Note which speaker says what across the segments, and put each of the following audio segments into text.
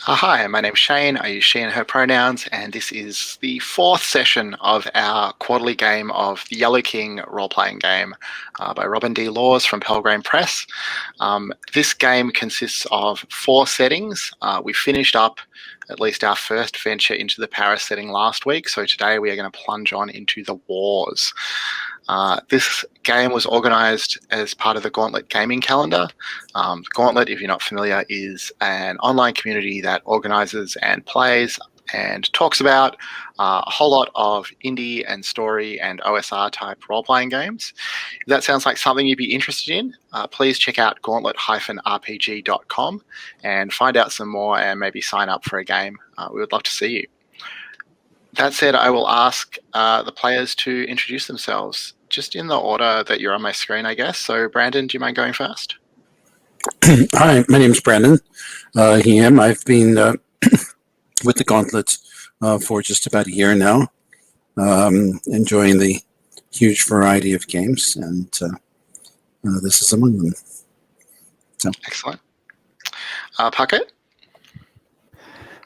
Speaker 1: Hi, my name's Shane. I use she and her pronouns, and this is the fourth session of our quarterly game of the Yellow King role-playing game by Robin D. Laws from Pelgrane Press. This game consists of 4 settings. We finished up at least our first venture into the Paris setting last week, so today we are going to plunge on into the wars. This game was organised as part of the Gauntlet Gaming Calendar. Gauntlet, if you're not familiar, is an online community that organises and plays and talks about a whole lot of indie and story and OSR type role-playing games. If that sounds like something you'd be interested in, please check out gauntlet-rpg.com and find out some more and maybe sign up for a game. We would love to see you. That said, I will ask the players to introduce themselves, just in the order that you're on my screen, I guess. So, Brandon, do you mind going first?
Speaker 2: Hi, my name is Brandon. I've been with the Gauntlet for just about a year now, enjoying the huge variety of games, and this is among them. So.
Speaker 1: Excellent. Puckett?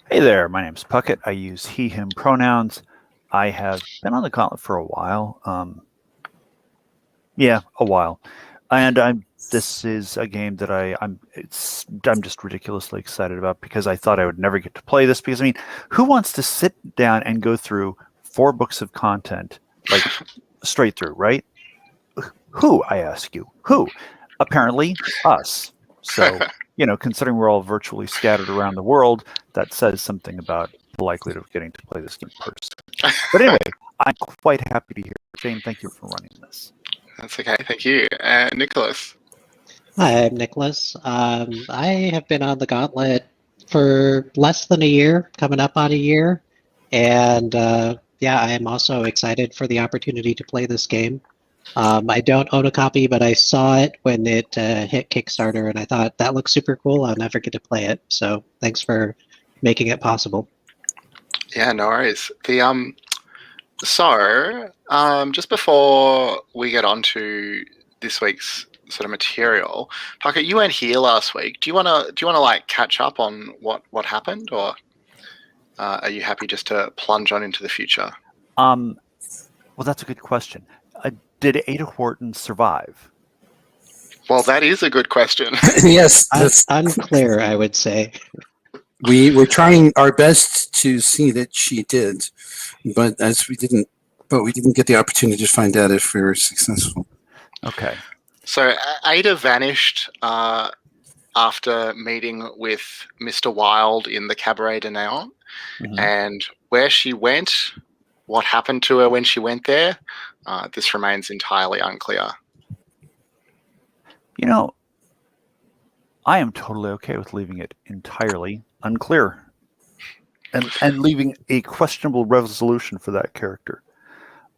Speaker 3: Hey there, my name's Puckett. I use he, him pronouns. I have been on the Gauntlet for a while. A while. And this is a game that I'm just ridiculously excited about because I thought I would never get to play this because, I mean, who wants to sit down and go through 4 books of content, like, straight through, right? Who, I ask you? Who? Apparently, us. So... considering we're all virtually scattered around the world, that says something about the likelihood of getting to play this game personally. But anyway, I'm quite happy to hear. Shane, thank you for running this.
Speaker 1: That's okay, thank you. Nicholas?
Speaker 4: Hi, I'm Nicholas. I have been on the Gauntlet for less than a year, coming up on a year. And I am also excited for the opportunity to play this game. I don't own a copy, but I saw it when it hit Kickstarter, and I thought, that looks super cool. I'll never get to play it. So thanks for making it possible.
Speaker 1: Yeah, no worries. Just before we get on to this week's sort of material, Parker, you weren't here last week. Do you wanna like catch up on what happened, or are you happy just to plunge on into the future?
Speaker 3: Well, that's a good question. Did Ada Wharton survive?
Speaker 1: Well, that is a good question.
Speaker 2: Yes,
Speaker 4: that's unclear, I would say.
Speaker 2: We were trying our best to see that she did, but we didn't get the opportunity to find out if we were successful.
Speaker 3: Okay.
Speaker 1: So Ada vanished after meeting with Mr. Wilde in the Cabaret de Neon, and where she went, what happened to her when she went there, this remains entirely unclear.
Speaker 3: I am totally okay with leaving it entirely unclear and leaving a questionable resolution for that character.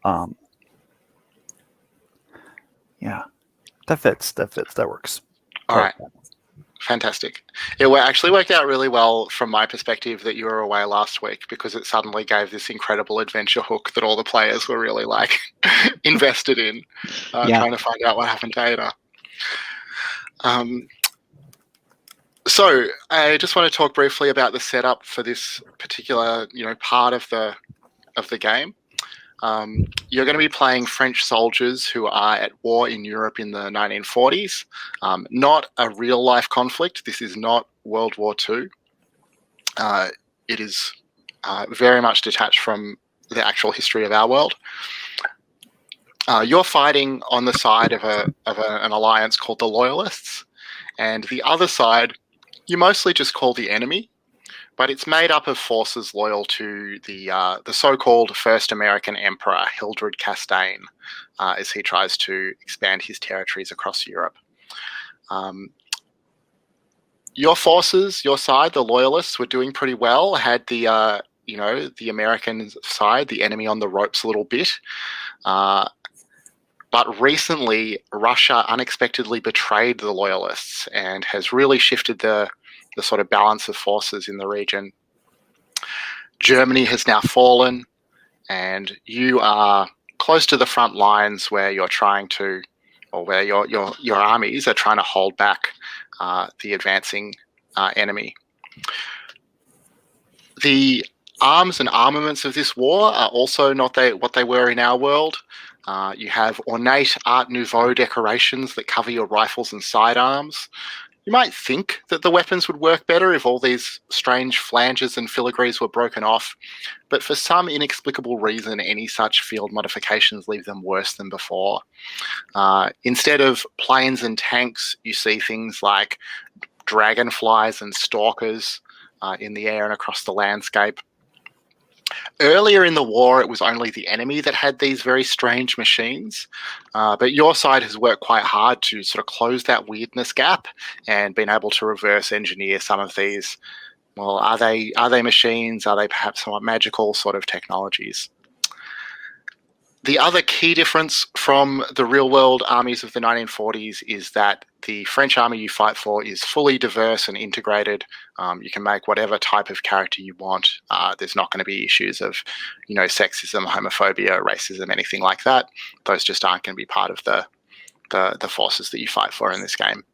Speaker 3: That fits. That works.
Speaker 1: All right. Fantastic. It actually worked out really well from my perspective that you were away last week, because it suddenly gave this incredible adventure hook that all the players were really invested in, trying to find out what happened to Ada. So I just want to talk briefly about the setup for this particular part of the game. You're going to be playing French soldiers who are at war in Europe in the 1940s. Not a real-life conflict. This is not World War II. It is very much detached from the actual history of our world. You're fighting on the side of an alliance called the Loyalists, and the other side you mostly just call the enemy. But it's made up of forces loyal to the so-called First American Emperor, Hildred Castaigne, as he tries to expand his territories across Europe. Your forces, your side, the Loyalists, were doing pretty well. Had the American side, the enemy, on the ropes a little bit. But recently, Russia unexpectedly betrayed the Loyalists and has really shifted the sort of balance of forces in the region. Germany has now fallen, and you are close to the front lines where you're trying to, or where your armies are trying to hold back the advancing enemy. The arms and armaments of this war are also not what they were in our world. You have ornate Art Nouveau decorations that cover your rifles and sidearms. You might think that the weapons would work better if all these strange flanges and filigrees were broken off, but for some inexplicable reason, any such field modifications leave them worse than before. Instead of planes and tanks, you see things like dragonflies and stalkers in the air and across the landscape. Earlier in the war, it was only the enemy that had these very strange machines, but your side has worked quite hard to sort of close that weirdness gap and been able to reverse engineer some of these. Well, are they machines? Are they perhaps somewhat magical sort of technologies? The other key difference from the real-world armies of the 1940s is that the French army you fight for is fully diverse and integrated. You can make whatever type of character you want. There's not going to be issues of, sexism, homophobia, racism, anything like that. Those just aren't going to be part of the forces that you fight for in this game.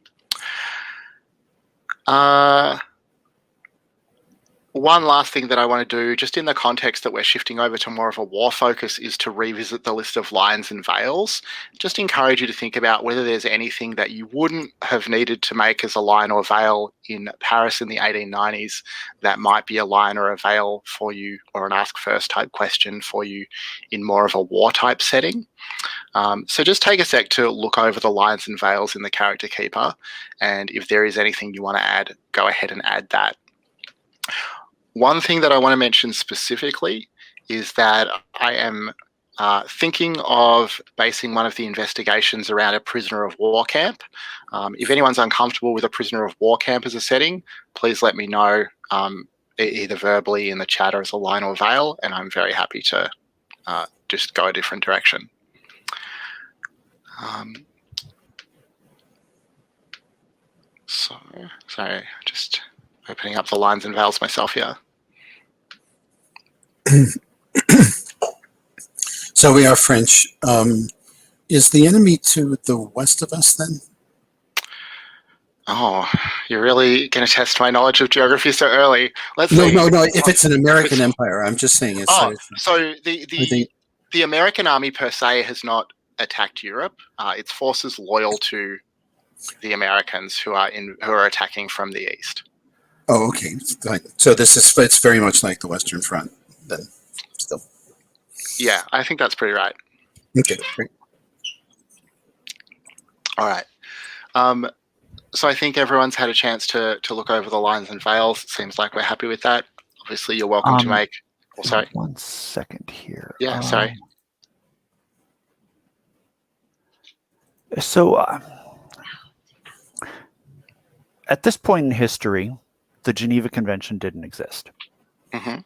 Speaker 1: One last thing that I want to do, just in the context that we're shifting over to more of a war focus, is to revisit the list of lines and veils. Just encourage you to think about whether there's anything that you wouldn't have needed to make as a line or veil in Paris in the 1890s that might be a line or a veil for you, or an ask first type question for you in more of a war type setting. So just take a sec to look over the lines and veils in the character keeper, and if there is anything you want to add, go ahead and add that. One thing that I want to mention specifically is that I am thinking of basing one of the investigations around a prisoner of war camp. If anyone's uncomfortable with a prisoner of war camp as a setting, please let me know either verbally in the chat or as a line or veil, and I'm very happy to just go a different direction. Sorry, just opening up the lines and veils myself here.
Speaker 2: So we are French. Is the enemy to the west of us then?
Speaker 1: Oh, you're really going to test my knowledge of geography so early. Let's see.
Speaker 2: No. If it's an American empire, I'm just saying it's.
Speaker 1: So the American army per se has not attacked Europe. It's forces loyal to the Americans who are attacking from the east.
Speaker 2: Oh, okay. So it's very much like the Western Front then. Still.
Speaker 1: Yeah, I think that's pretty right.
Speaker 2: Okay, great.
Speaker 1: All right. So I think everyone's had a chance to look over the lines and veils. It seems like we're happy with that. Obviously, you're welcome to make. Oh, sorry.
Speaker 3: 1 second here.
Speaker 1: Yeah, sorry.
Speaker 3: So at this point in history, the Geneva Convention didn't exist.
Speaker 1: Mm-hmm.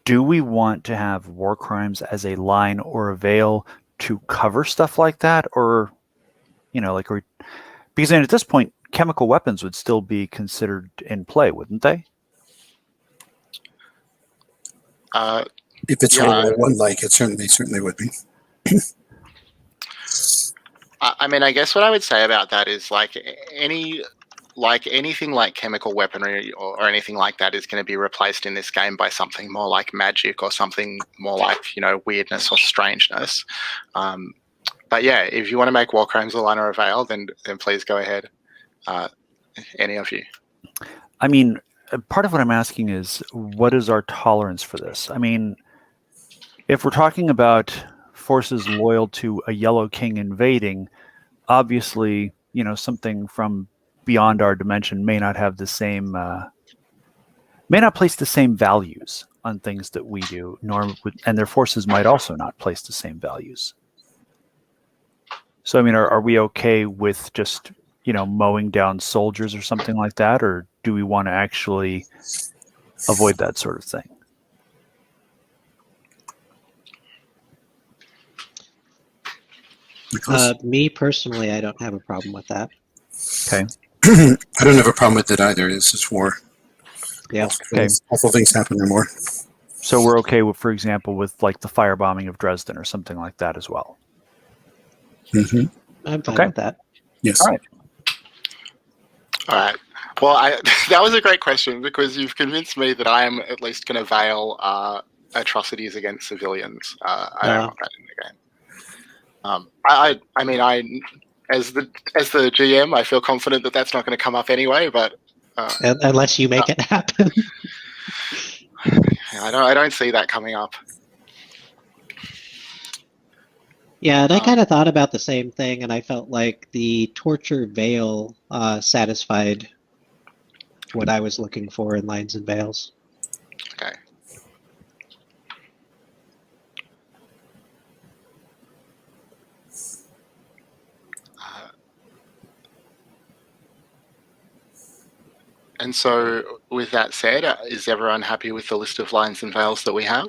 Speaker 3: Do we want to have war crimes as a line or a veil to cover stuff like that? Or, because at this point, chemical weapons would still be considered in play, wouldn't they?
Speaker 2: If it's World War I, it certainly would be.
Speaker 1: I mean, I guess what I would say about that is anything like chemical weaponry or anything like that is going to be replaced in this game by something more like magic or something more like, weirdness or strangeness. But yeah, if you want to make war crimes a line or a veil, then please go ahead. Any of you.
Speaker 3: I mean, part of what I'm asking is, what is our tolerance for this? I mean, if we're talking about forces loyal to a Yellow King invading, obviously, something from beyond our dimension may not have the same, may not place the same values on things that we do, and their forces might also not place the same values. So, I mean, are we okay with just, mowing down soldiers or something like that, or do we want to actually avoid that sort of thing?
Speaker 4: Me personally, I don't have a problem with that.
Speaker 3: Okay.
Speaker 2: I don't have a problem with it either. This is war.
Speaker 4: Yeah.
Speaker 2: Awful things happen in war.
Speaker 3: So we're okay with, for example, with like the firebombing of Dresden or something like that as well.
Speaker 2: Mm-hmm.
Speaker 4: I'm fine with that.
Speaker 2: Yes.
Speaker 3: All right.
Speaker 1: All right. Well, that was a great question because you've convinced me that I am at least going to veil atrocities against civilians. I don't want that in the game. I mean, as the GM, I feel confident that that's not going to come up anyway. But
Speaker 4: unless you make it happen.
Speaker 1: I don't see that coming up.
Speaker 4: Yeah, and I kind of thought about the same thing, and I felt like the torture veil satisfied what I was looking for in Lines and Veils.
Speaker 1: Okay. And so, with that said, is everyone happy with the list of Lines and Veils that we have?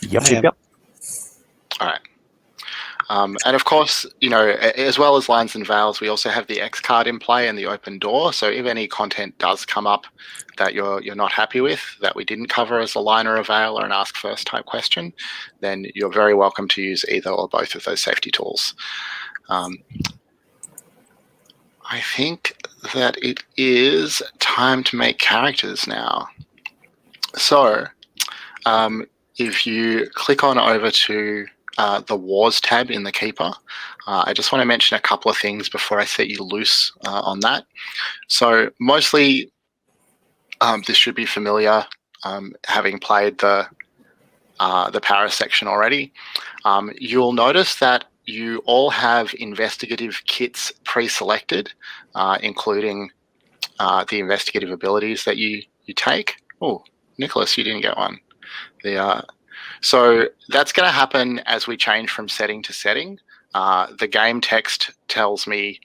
Speaker 3: Yep.
Speaker 1: All right. And of course, as well as Lines and Veils, we also have the X card in play and the open door. So if any content does come up that you're not happy with, that we didn't cover as a line or a veil or an ask first type question, then you're very welcome to use either or both of those safety tools. I think that it is time to make characters now. So if you click on over to the Wars tab in the Keeper, I just want to mention a couple of things before I set you loose on that. So mostly this should be familiar, having played the Paris section already. You'll notice that you all have investigative kits pre-selected, including the investigative abilities that you take. Oh, Nicholas, you didn't get one. So that's going to happen as we change from setting to setting. The game text tells me,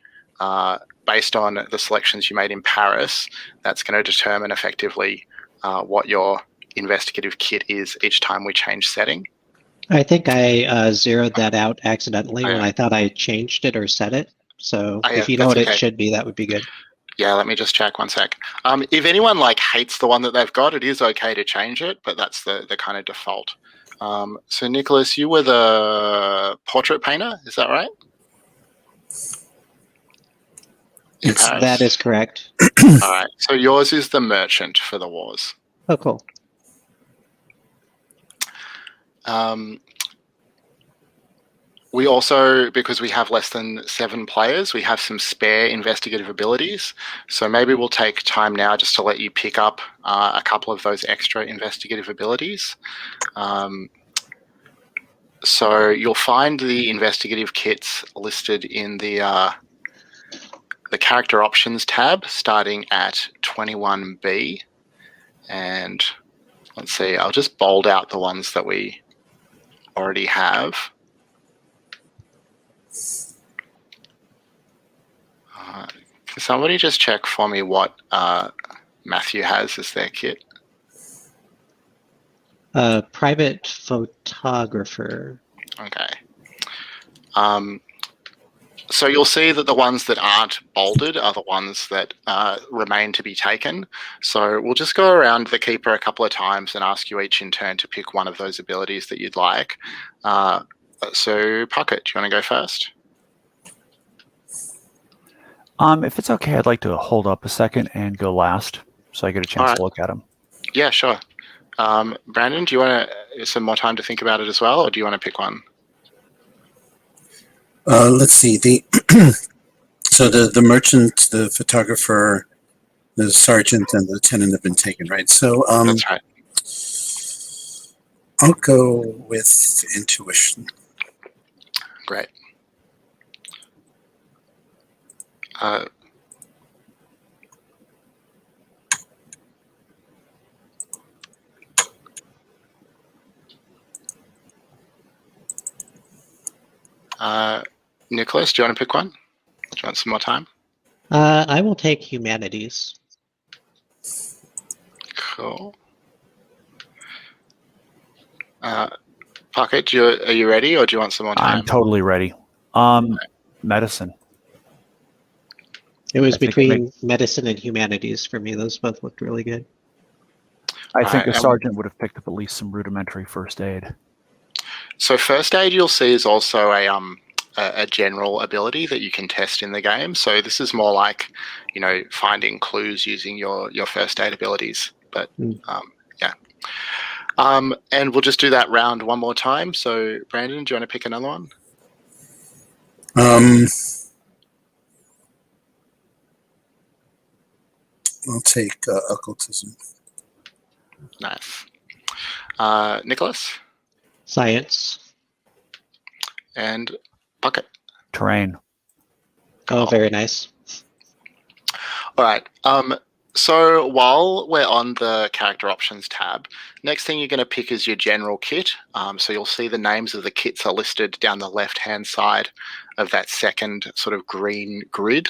Speaker 1: based on the selections you made in Paris, that's going to determine effectively what your investigative kit is each time we change setting.
Speaker 4: I think I zeroed that out accidentally when I thought I changed it or set it. So if you know what it should be, that would be good.
Speaker 1: Yeah, let me just check one sec. If anyone hates the one that they've got, it is okay to change it, but that's the kind of default. So Nicholas, you were the portrait painter, is that right?
Speaker 4: That is correct.
Speaker 1: All right, so yours is the merchant for the wars.
Speaker 4: Oh, cool.
Speaker 1: We also, because we have less than 7 players, we have some spare investigative abilities. So maybe we'll take time now just to let you pick up a couple of those extra investigative abilities. So you'll find the investigative kits listed in the character options tab, starting at 21B. And let's see, I'll just bold out the ones that we already have. Can somebody just check for me what Matthew has as their kit?
Speaker 4: Private photographer.
Speaker 1: Okay. So you'll see that the ones that aren't bolded are the ones that remain to be taken. So we'll just go around the Keeper a couple of times and ask you each in turn to pick one of those abilities that you'd like. So Puckett, do you want to go first?
Speaker 3: If it's okay, I'd like to hold up a second and go last so I get a chance to look at them.
Speaker 1: Yeah, sure. Brandon, do you want some more time to think about it as well, or do you want to pick one?
Speaker 2: Let's see. So the merchant, the photographer, the sergeant, and the lieutenant have been taken, right? So
Speaker 1: that's right.
Speaker 2: I'll go with intuition.
Speaker 1: Great. Nicholas, do you want to pick one? Do you want some more time?
Speaker 4: I will take humanities.
Speaker 1: Cool. Pocket, are you ready, or do you want some more time?
Speaker 3: I'm totally ready. Medicine.
Speaker 4: It was between medicine and humanities for me. Those both looked really good.
Speaker 3: I think a sergeant would have picked up at least some rudimentary first aid.
Speaker 1: So first aid, you'll see, is also a general ability that you can test in the game. So this is more like, finding clues using your first aid abilities. But yeah. And we'll just do that round one more time. So Brandon, do you want to pick another one?
Speaker 2: I'll take occultism.
Speaker 1: Nice. Nicholas?
Speaker 4: Science.
Speaker 1: And Bucket?
Speaker 3: Terrain.
Speaker 4: Oh, very nice.
Speaker 1: All right. So while we're on the character options tab, next thing you're going to pick is your general kit. So you'll see the names of the kits are listed down the left-hand side of that second sort of green grid.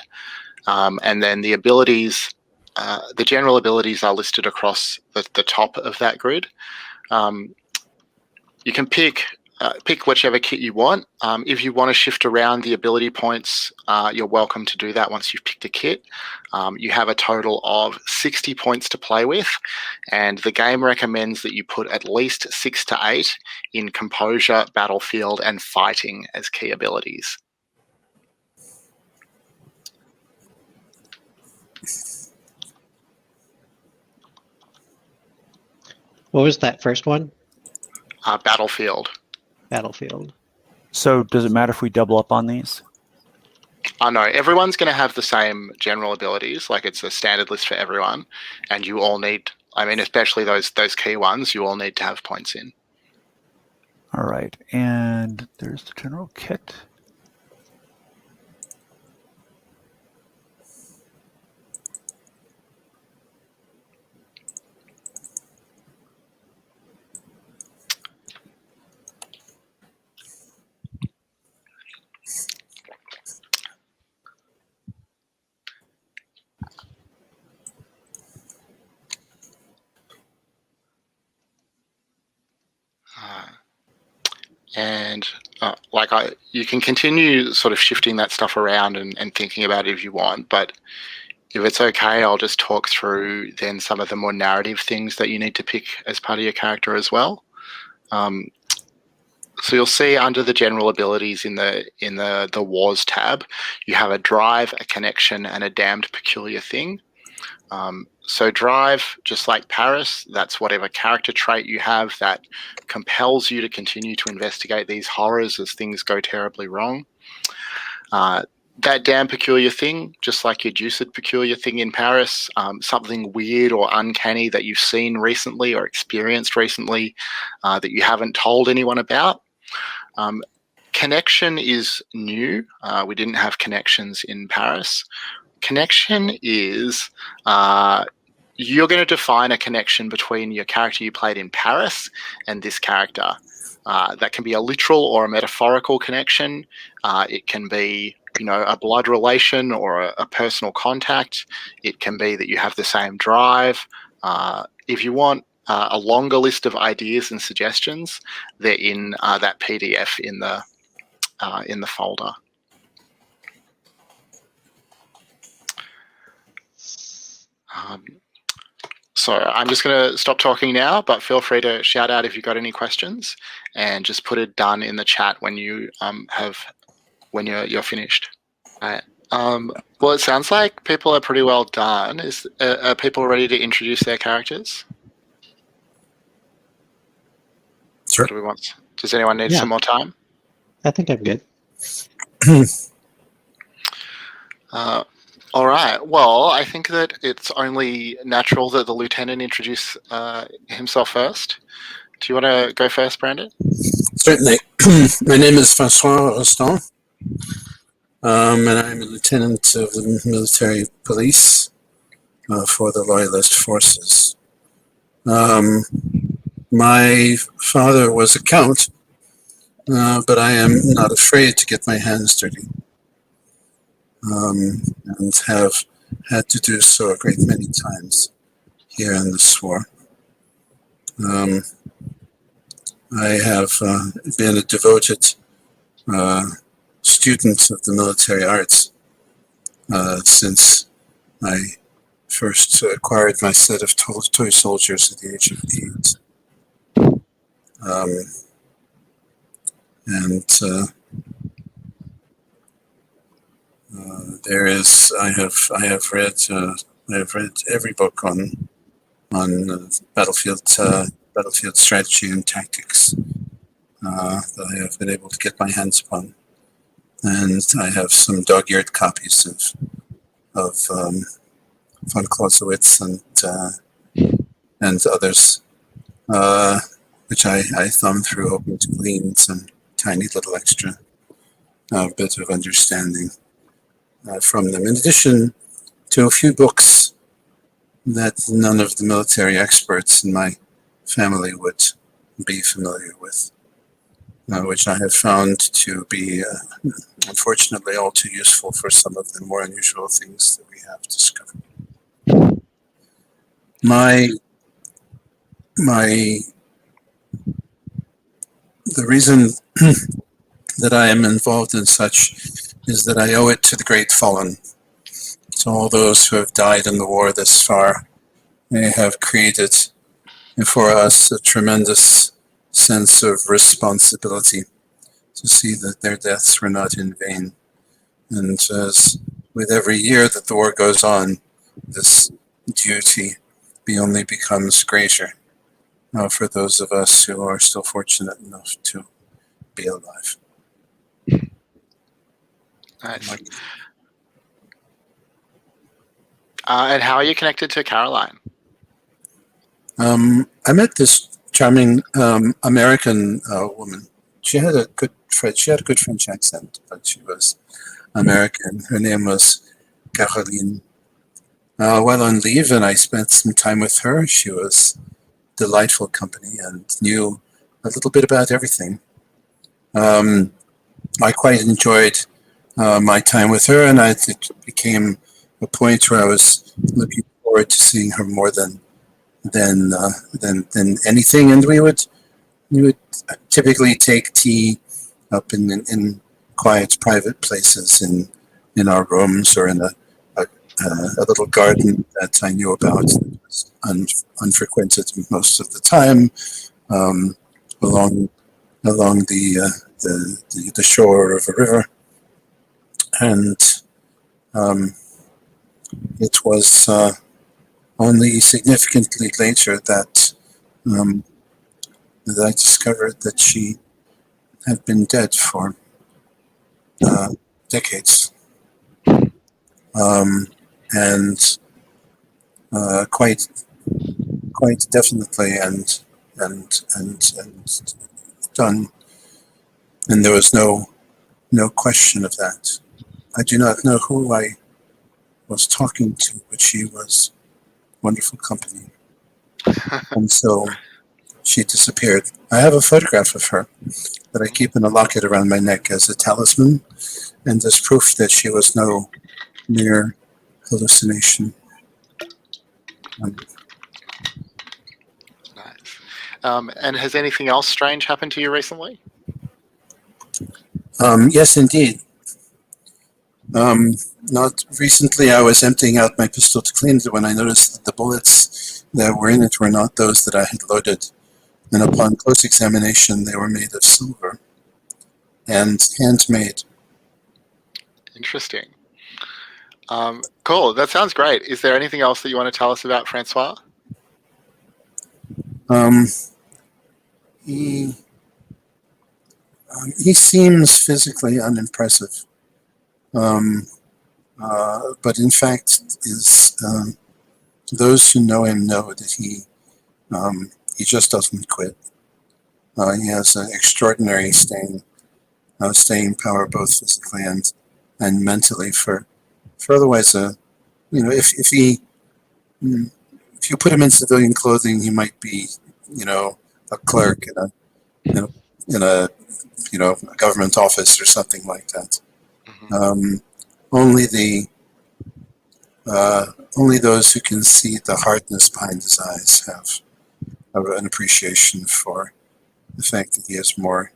Speaker 1: And then the abilities, the general abilities are listed across the top of that grid. You can pick whichever kit you want. If you want to shift around the ability points, you're welcome to do that once you've picked a kit. You have a total of 60 points to play with, and the game recommends that you put at least 6 to 8 in composure, battlefield, and fighting as key abilities.
Speaker 4: What was that first one?
Speaker 1: Battlefield.
Speaker 4: Battlefield.
Speaker 3: So does it matter if we double up on these?
Speaker 1: No, everyone's going to have the same general abilities. Like, it's a standard list for everyone, and you all need, especially those key ones, you all need to have points in.
Speaker 3: All right, and there's the general kit.
Speaker 1: And you can continue sort of shifting that stuff around and thinking about it if you want, but if it's okay, I'll just talk through then some of the more narrative things that you need to pick as part of your character as well. So you'll see under the general abilities in the Wars tab, you have a drive, a connection, and a damned peculiar thing. So drive, just like Paris, that's whatever character trait you have that compels you to continue to investigate these horrors as things go terribly wrong. That damn peculiar thing, just like your deuced peculiar thing in Paris, something weird or uncanny that you've seen recently or experienced recently that you haven't told anyone about. Connection is new. We didn't have connections in Paris. Connection is you're going to define a connection between your character you played in Paris and this character. That can be a literal or a metaphorical connection. It can be, a blood relation or a personal contact. It can be that you have the same drive. If you want a longer list of ideas and suggestions, they're in that PDF in the folder. So I'm just going to stop talking now, but feel free to shout out if you've got any questions, and just put it done in the chat when you when you're finished. All right. Well, it sounds like people are pretty well done. Are people ready to introduce their characters?
Speaker 2: Sure.
Speaker 1: What do we want? Does anyone need some more time?
Speaker 4: I think I'm good.
Speaker 1: All right. Well, I think that it's only natural that the lieutenant introduce himself first. Do you want to go first, Brandon?
Speaker 2: Certainly. My name is François Rostand, and I'm a lieutenant of the military police for the Loyalist forces. My father was a count, but I am not afraid to get my hands dirty. And have had to do so a great many times here in this war. I have been a devoted student of the military arts since I first acquired my set of toy soldiers at the age of 8. And There is. I have read every book on battlefield strategy and tactics that I have been able to get my hands upon, and I have some dog-eared copies of von Clausewitz and others, which I thumbed through, hoping to glean some tiny little extra bit of understanding from them. In addition to a few books that none of the military experts in my family would be familiar with, which I have found to be, unfortunately, all too useful for some of the more unusual things that we have discovered. The reason that I am involved in such is that I owe it to the great fallen, to all those who have died in the war thus far. They have created for us a tremendous sense of responsibility to see that their deaths were not in vain. And as with every year that the war goes on, this duty only becomes greater for those of us who are still fortunate enough to be alive.
Speaker 1: Nice. And how are you connected to Caroline?
Speaker 2: I met this charming American woman. She had a good French accent, but she was American. Her name was Caroline. While on leave, and I spent some time with her. She was delightful company and knew a little bit about everything. I quite enjoyed my time with her, and it became a point where I was looking forward to seeing her more than anything. And we would typically take tea up in quiet, private places in our rooms or in a little garden that I knew about that was unfrequented most of the time, along the shore of a river. And it was only significantly later that I discovered that she had been dead for decades. And quite definitely and done, and there was no question of that. I do not know who I was talking to, but she was wonderful company. And so she disappeared. I have a photograph of her that I keep in a locket around my neck as a talisman, and as proof that she was no mere hallucination.
Speaker 1: Nice. And has anything else strange happened to you recently?
Speaker 2: Yes, indeed. Not recently. I was emptying out my pistol to clean it when I noticed that the bullets that were in it were not those that I had loaded. And upon close examination, they were made of silver and handmade.
Speaker 1: Interesting. Cool. That sounds great. Is there anything else that you want to tell us about Francois?
Speaker 2: He seems physically unimpressive, but in fact, those who know him know that he just doesn't quit. He has an extraordinary staying power, both physically and mentally. For otherwise, if you put him in civilian clothing, he might be, a clerk in a government office or something like that. Mm-hmm. Only those who can see the hardness behind his eyes have an appreciation for the fact that he has more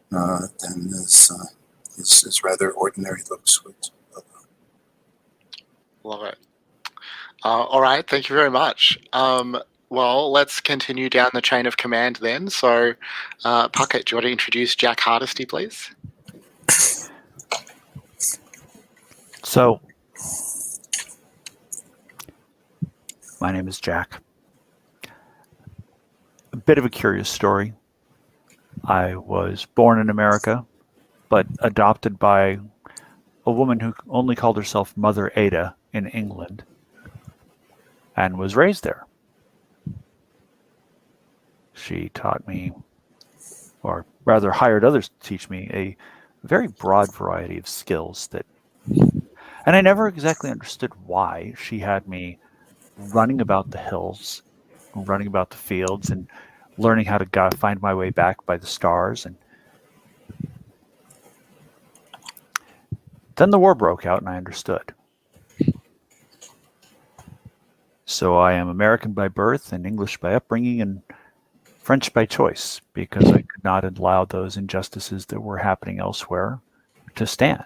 Speaker 2: than his rather ordinary looks would.
Speaker 1: Love it. All right, thank you very much. Well, let's continue down the chain of command then. So, Puckett, do you want to introduce Jack Hardesty, please?
Speaker 3: So, my name is Jack. A bit of a curious story. I was born in America, but adopted by a woman who only called herself Mother Ada in England and was raised there. She taught me, or rather hired others to teach me, a very broad variety of skills that, and I never exactly understood why she had me running about the hills, running about the fields, and learning how to find my way back by the stars. And then the war broke out and I understood. So I am American by birth and English by upbringing and French by choice, because I could not allow those injustices that were happening elsewhere to stand.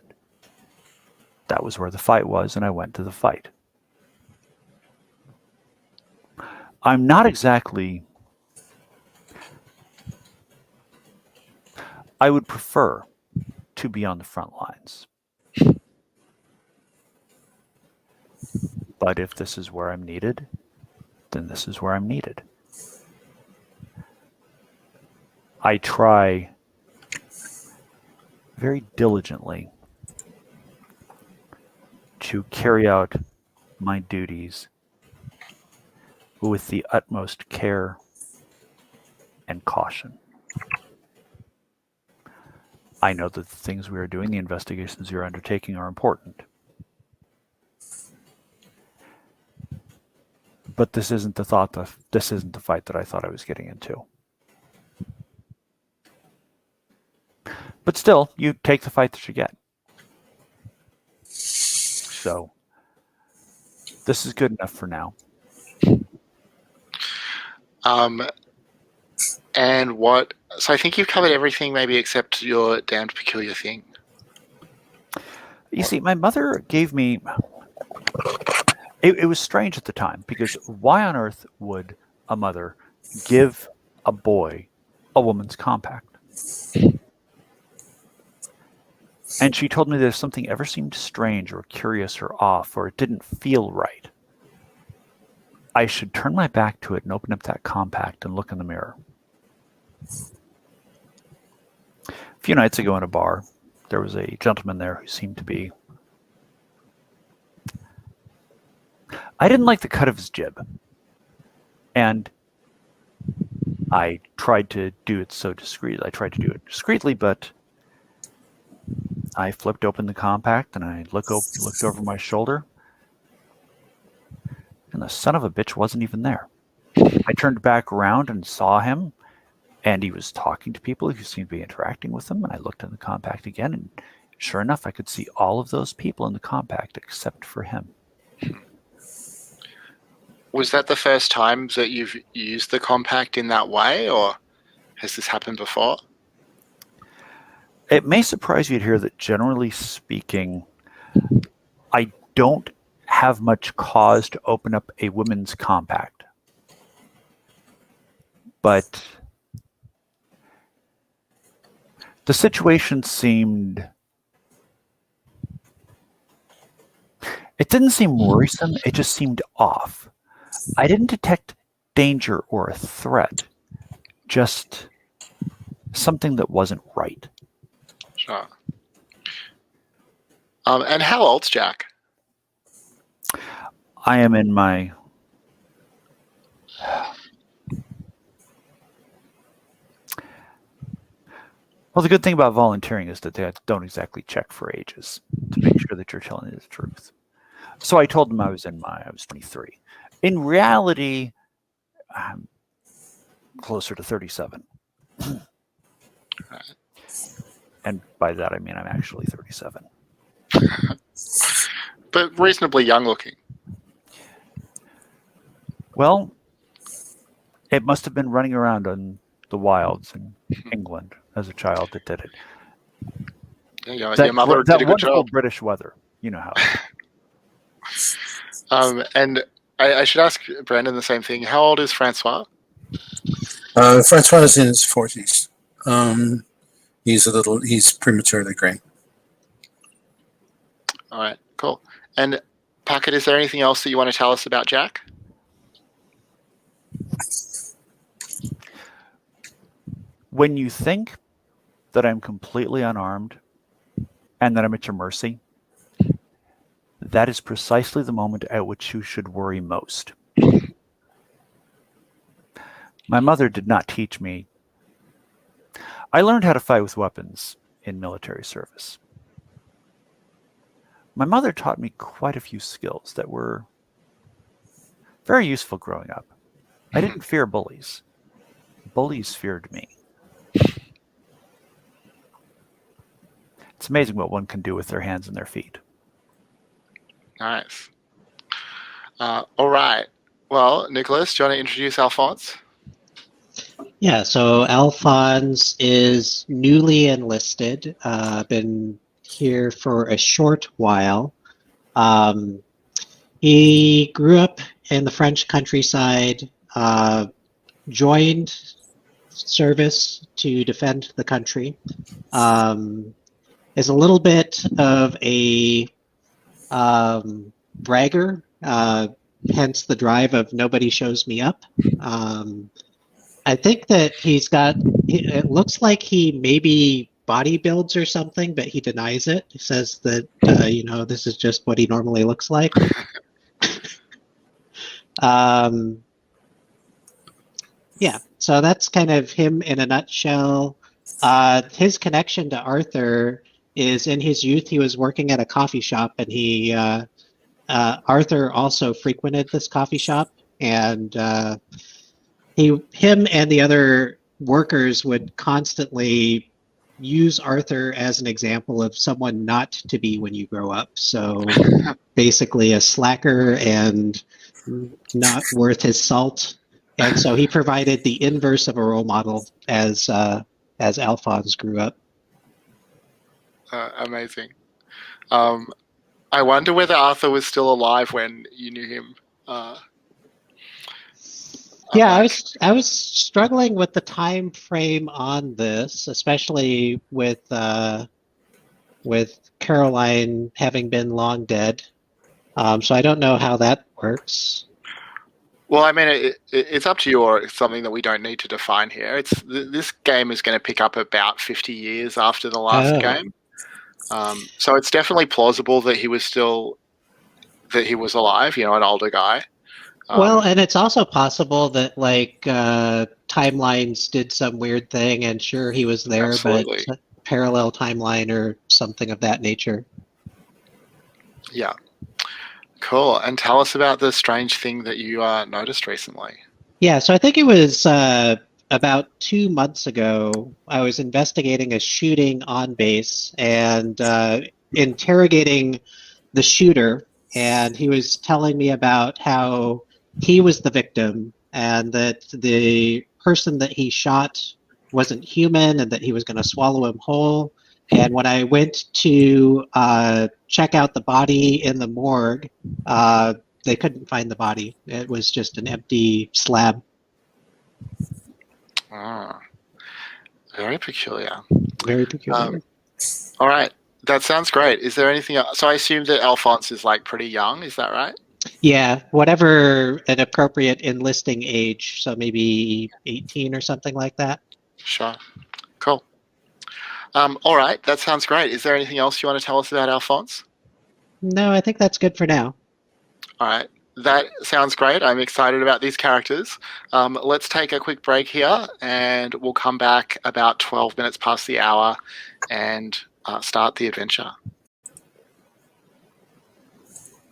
Speaker 3: That was where the fight was, and I went to the fight. I'm not exactly... I would prefer to be on the front lines. But if this is where I'm needed, then this is where I'm needed. I try very diligently to carry out my duties with the utmost care and caution. I know that the things we are doing, the investigations you're undertaking, are important. But this isn't the fight that I thought I was getting into. But still, you take the fight that you get. So, this is good enough for now.
Speaker 1: And so I think you've covered everything, maybe except your damned peculiar thing.
Speaker 3: You see, my mother gave me... It was strange at the time, because why on earth would a mother give a boy a woman's compact? And she told me that if something ever seemed strange or curious or off, or it didn't feel right, I should turn my back to it and open up that compact and look in the mirror. A few nights ago in a bar, there was a gentleman there who seemed to be... I didn't like the cut of his jib. And I tried to do it so discreetly. I tried to do it discreetly, but I flipped open the compact and I looked over my shoulder, and the son of a bitch wasn't even there. I turned back around and saw him, and he was talking to people who seemed to be interacting with him, and I looked in the compact again, and sure enough, I could see all of those people in the compact except for him.
Speaker 1: Was that the first time that you've used the compact in that way, or has this happened before?
Speaker 3: It may surprise you to hear that, generally speaking, I don't have much cause to open up a women's compact. But the situation seemed... It didn't seem worrisome, it just seemed off. I didn't detect danger or a threat, just something that wasn't right.
Speaker 1: Sure. And how old's Jack?
Speaker 3: I am in my... Well, the good thing about volunteering is that they don't exactly check for ages to make sure that you're telling the truth. So I told them I was 23. In reality, I'm closer to 37.
Speaker 1: Right.
Speaker 3: And by that, I mean I'm actually 37.
Speaker 1: But reasonably young looking.
Speaker 3: Well, it must have been running around on the wilds in England as a child that did it.
Speaker 1: Yeah, your mother did a good job.
Speaker 3: British weather. You know how.
Speaker 1: And I should ask Brandon the same thing. How old is Francois?
Speaker 2: Francois is in his 40s. He's prematurely gray.
Speaker 1: All right. Cool. And Packet, is there anything else that you want to tell us about Jack?
Speaker 3: When you think that I'm completely unarmed and that I'm at your mercy, that is precisely the moment at which you should worry most. My mother did not teach me. I learned how to fight with weapons in military service. My mother taught me quite a few skills that were very useful growing up. I didn't fear bullies. Bullies feared me. It's amazing what one can do with their hands and their feet.
Speaker 1: Nice. All right. Well, Nicholas, do you want to introduce Alphonse?
Speaker 4: Yeah, so Alphonse is newly enlisted, been here for a short while. He grew up in the French countryside, joined service to defend the country, is a little bit of a bragger, hence the drive of nobody shows me up. I think that it looks like he maybe body builds or something, but he denies it. He says that, this is just what he normally looks like. Yeah, so that's kind of him in a nutshell. His connection to Arthur is in his youth, he was working at a coffee shop, and Arthur also frequented this coffee shop, and him and the other workers would constantly use Arthur as an example of someone not to be when you grow up. So basically a slacker and not worth his salt. And so he provided the inverse of a role model as Alphonse grew up.
Speaker 1: Amazing. I wonder whether Arthur was still alive when you knew him.
Speaker 4: Yeah, I was struggling with the time frame on this, especially with Caroline having been long dead. So I don't know how that works.
Speaker 1: Well, I mean, it's up to you, or it's something that we don't need to define here. This game is going to pick up about 50 years after the last game. So it's definitely plausible that he was alive, an older guy.
Speaker 4: Well, and it's also possible that timelines did some weird thing, and sure, he was there,
Speaker 1: Absolutely.
Speaker 4: But parallel timeline or something of that nature.
Speaker 1: Yeah. Cool. And tell us about the strange thing that you noticed recently.
Speaker 4: Yeah, so I think it was about 2 months ago. I was investigating a shooting on base and interrogating the shooter, and he was telling me about how he was the victim and that the person that he shot wasn't human and that he was going to swallow him whole. And when I went to check out the body in the morgue, they couldn't find the body. It was just an empty slab.
Speaker 1: Very peculiar.
Speaker 4: Very peculiar.
Speaker 1: All right. That sounds great. Is there anything else? So I assume that Alphonse is pretty young. Is that right?
Speaker 4: Yeah, whatever an appropriate enlisting age. So maybe 18 or something like that.
Speaker 1: Sure. Cool. All right. That sounds great. Is there anything else you want to tell us about Alphonse?
Speaker 4: No, I think that's good for now.
Speaker 1: All right. That sounds great. I'm excited about these characters. Let's take a quick break here, and we'll come back about 12 minutes past the hour and start the adventure.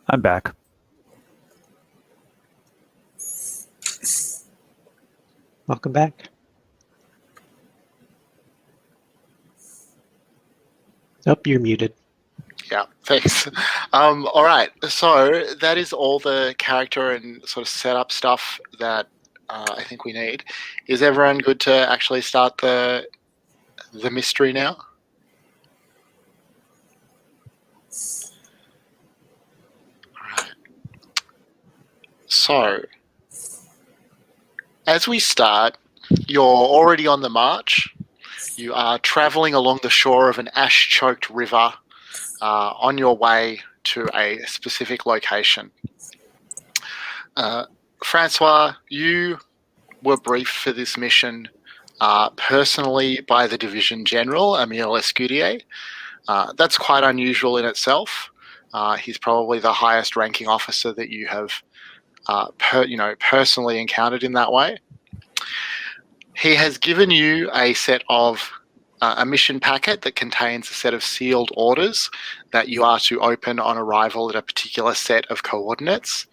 Speaker 3: I'm back.
Speaker 4: Welcome back. Oh, you're muted.
Speaker 1: Yeah, thanks. All right, so that is all the character and sort of setup stuff that I think we need. Is everyone good to actually start the mystery now? All right. So, as we start, you're already on the march. You are traveling along the shore of an ash-choked river on your way to a specific location. Francois, you were briefed for this mission personally by the Division General, Emile Escudier. That's quite unusual in itself. He's probably the highest ranking officer that you have personally encountered in that way. He has given you a set of a mission packet that contains a set of sealed orders that you are to open on arrival at a particular set of coordinates.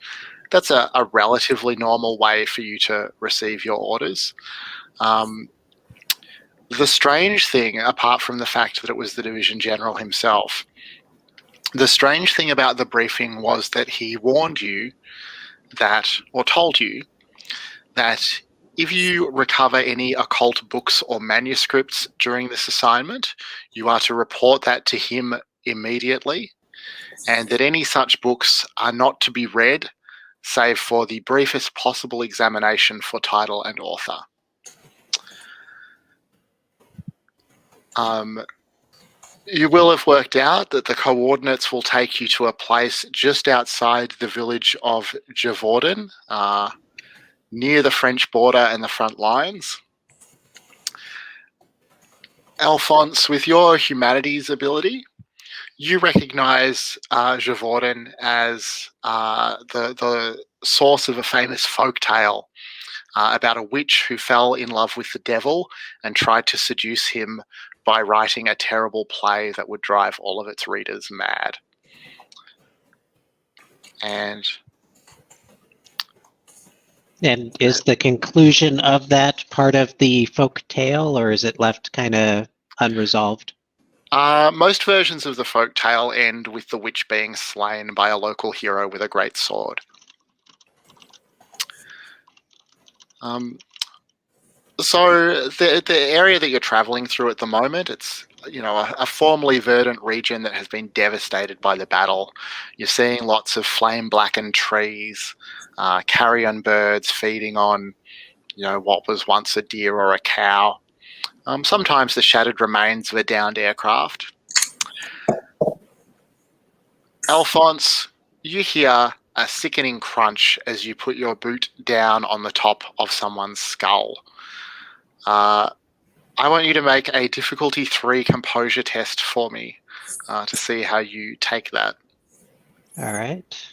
Speaker 1: That's a relatively normal way for you to receive your orders. The strange thing, apart from the fact that it was the Division General himself, the strange thing about the briefing was that he warned you that, or told you, that if you recover any occult books or manuscripts during this assignment, you are to report that to him immediately, and that any such books are not to be read save for the briefest possible examination for title and author. You will have worked out that the coordinates will take you to a place just outside the village of Wharton, near the French border and the front lines. Alphonse, with your humanities ability, you recognize Wharton as the source of a famous folk tale about a witch who fell in love with the devil and tried to seduce him by writing a terrible play that would drive all of its readers mad. And
Speaker 4: is the conclusion of that part of the folk tale, or is it left kind of unresolved?
Speaker 1: Most versions of the folk tale end with the witch being slain by a local hero with a great sword. So the area that you're traveling through at the moment, it's a formerly verdant region that has been devastated by the battle. You're seeing lots of flame-blackened trees, carrion birds feeding on, what was once a deer or a cow. Sometimes the shattered remains of a downed aircraft. Alphonse, you hear a sickening crunch as you put your boot down on the top of someone's skull. I want you to make a difficulty 3 composure test for me to see how you take that.
Speaker 4: All right.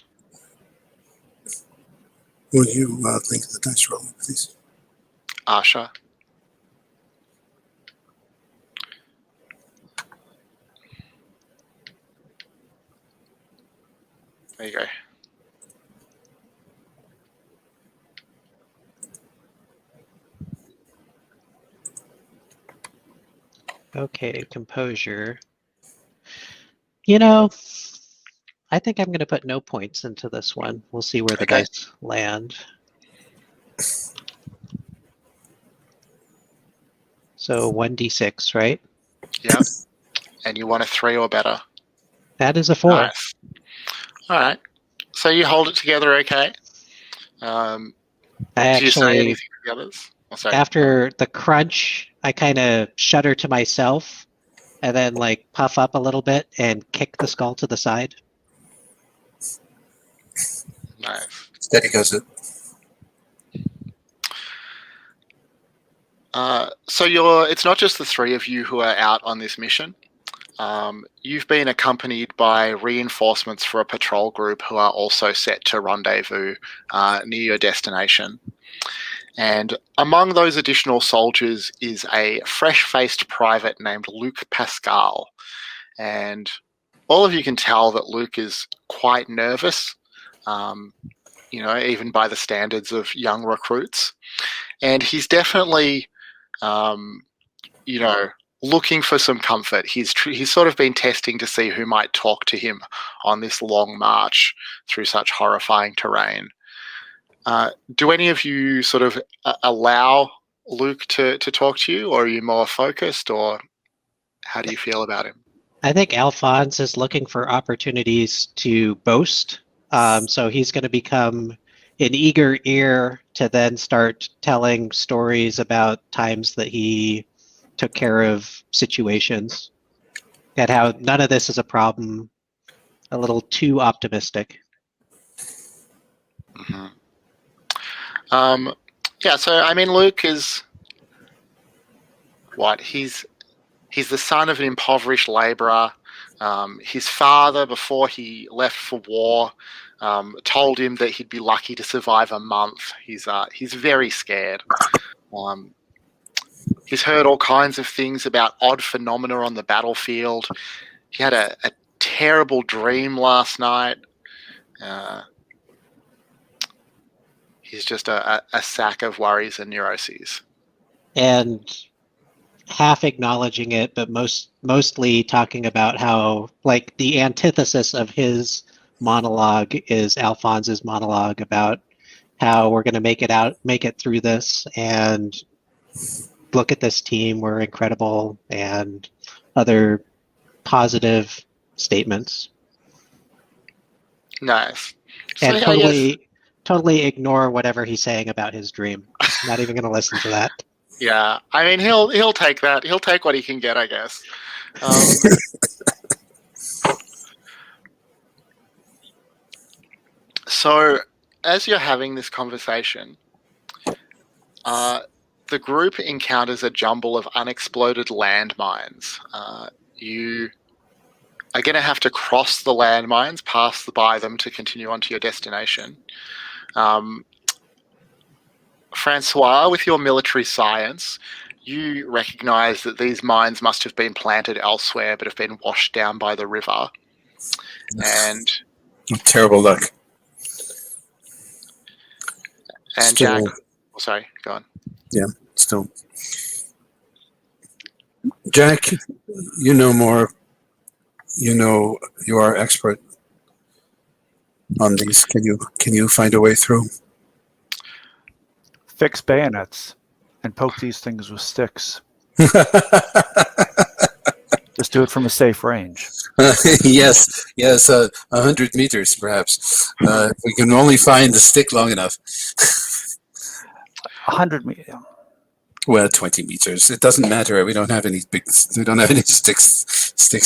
Speaker 2: Will you link the dice roll, please?
Speaker 1: Asha. There you go.
Speaker 4: Okay, composure. I think I'm going to put no points into this one. We'll see where the dice land. So 1d6, right?
Speaker 1: Yep. And you want a 3 or better.
Speaker 4: That is a 4.
Speaker 1: Nice. All right. So you hold it together, okay?
Speaker 4: I
Speaker 1: Did you say
Speaker 4: actually,
Speaker 1: anything to the others? Oh, sorry.
Speaker 4: after the crunch, I kind of shudder to myself and then puff up a little bit and kick the skull to the side.
Speaker 1: Nice.
Speaker 2: Steady goes it.
Speaker 1: So it's not just the 3 of you who are out on this mission. You've been accompanied by reinforcements for a patrol group who are also set to rendezvous near your destination. And among those additional soldiers is a fresh-faced private named Luc Pascal. And all of you can tell that Luc is quite nervous, even by the standards of young recruits. And he's definitely, looking for some comfort. He's sort of been testing to see who might talk to him on this long march through such horrifying terrain. Do any of you sort of allow Luke to talk to you, or are you more focused, or how do you feel about him?
Speaker 4: I think Alphonse is looking for opportunities to boast. So he's going to become an eager ear to then start telling stories about times that he took care of situations and how none of this is a problem. a little too optimistic.
Speaker 1: Mm-hmm. Yeah, so I mean, Luke is what? He's the son of an impoverished labourer. His father, before he left for war, told him that he'd be lucky to survive a month. He's very scared. He's heard all kinds of things about odd phenomena on the battlefield. He had a terrible dream last night. He's just a sack of worries and neuroses.
Speaker 4: And half acknowledging it, but mostly talking about how, like, the antithesis of his monologue is Alphonse's monologue about how we're going to make it through this, and look at this team, we're incredible, and other positive statements.
Speaker 1: Nice.
Speaker 4: And
Speaker 1: So, yeah,
Speaker 4: totally ignore whatever he's saying about his dream. Not even going to listen to that.
Speaker 1: yeah, I mean, he'll take that. He'll take what he can get, I guess. So, as you're having this conversation, the group encounters a jumble of unexploded landmines. You are going to have to cross the landmines, pass by them to continue on to your destination. Francois, with your military science, you recognize that these mines must have been planted elsewhere but have been washed down by the river. And
Speaker 2: terrible luck.
Speaker 1: And
Speaker 2: Still,
Speaker 1: Jack, oh, sorry, go on.
Speaker 2: Yeah, still. Jack, you know more. You know, you are expert on these. Can you find a way through?
Speaker 3: Fix bayonets and poke these things with sticks. Just do it from a safe range.
Speaker 2: Yes, 100 meters perhaps. We can only find the stick long enough.
Speaker 3: 100 meters.
Speaker 2: Well, 20 meters. It doesn't matter. We don't have any sticks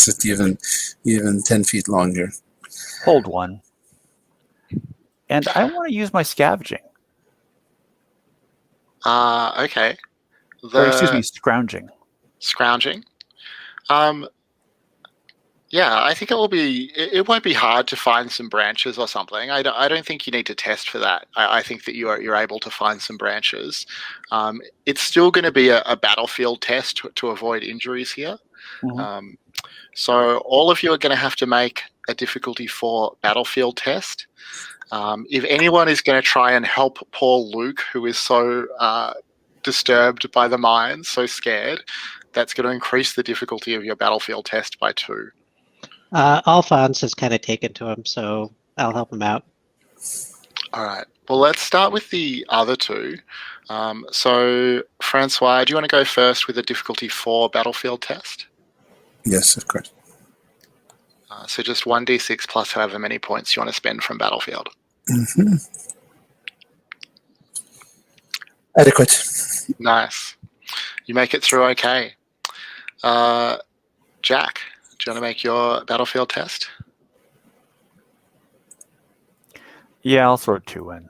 Speaker 2: at even 10 feet long here.
Speaker 3: Hold one. And I want to use my scavenging.
Speaker 1: Okay.
Speaker 3: Or excuse me, scrounging.
Speaker 1: Scrounging. Yeah, I think it won't be hard to find some branches or something. I don't think you need to test for that. I think that you're able to find some branches. It's still going to be a battlefield test to avoid injuries here.
Speaker 3: Mm-hmm.
Speaker 1: So all of you are going to have to make a difficulty 4 battlefield test. If anyone is going to try and help poor Luke, who is so disturbed by the mines, so scared, that's going to increase the difficulty of your battlefield test by 2.
Speaker 4: Alphonse has kind of taken to him, so I'll help him out.
Speaker 1: All right. Well, let's start with the other 2. So, Francois, do you want to go first with a difficulty 4 battlefield test?
Speaker 2: Yes, of course.
Speaker 1: So just 1d6 plus however many points you want to spend from battlefield.
Speaker 2: Mm-hmm. Adequate.
Speaker 1: Nice. You make it through okay. Jack, do you want to make your battlefield test?
Speaker 3: Yeah, I'll throw 2 in.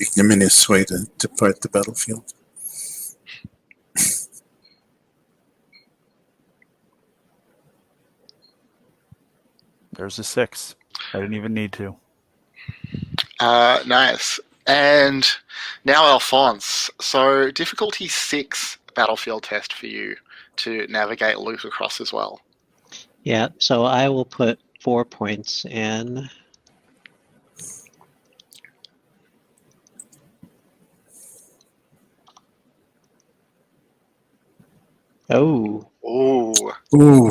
Speaker 2: Ignominious way to fight the battlefield.
Speaker 3: There's a 6. I didn't even need to.
Speaker 1: Nice. And now Alphonse. So difficulty 6 battlefield test for you to navigate Luke across as well.
Speaker 4: Yeah, so I will put 4 points in. Oh.
Speaker 1: Ooh.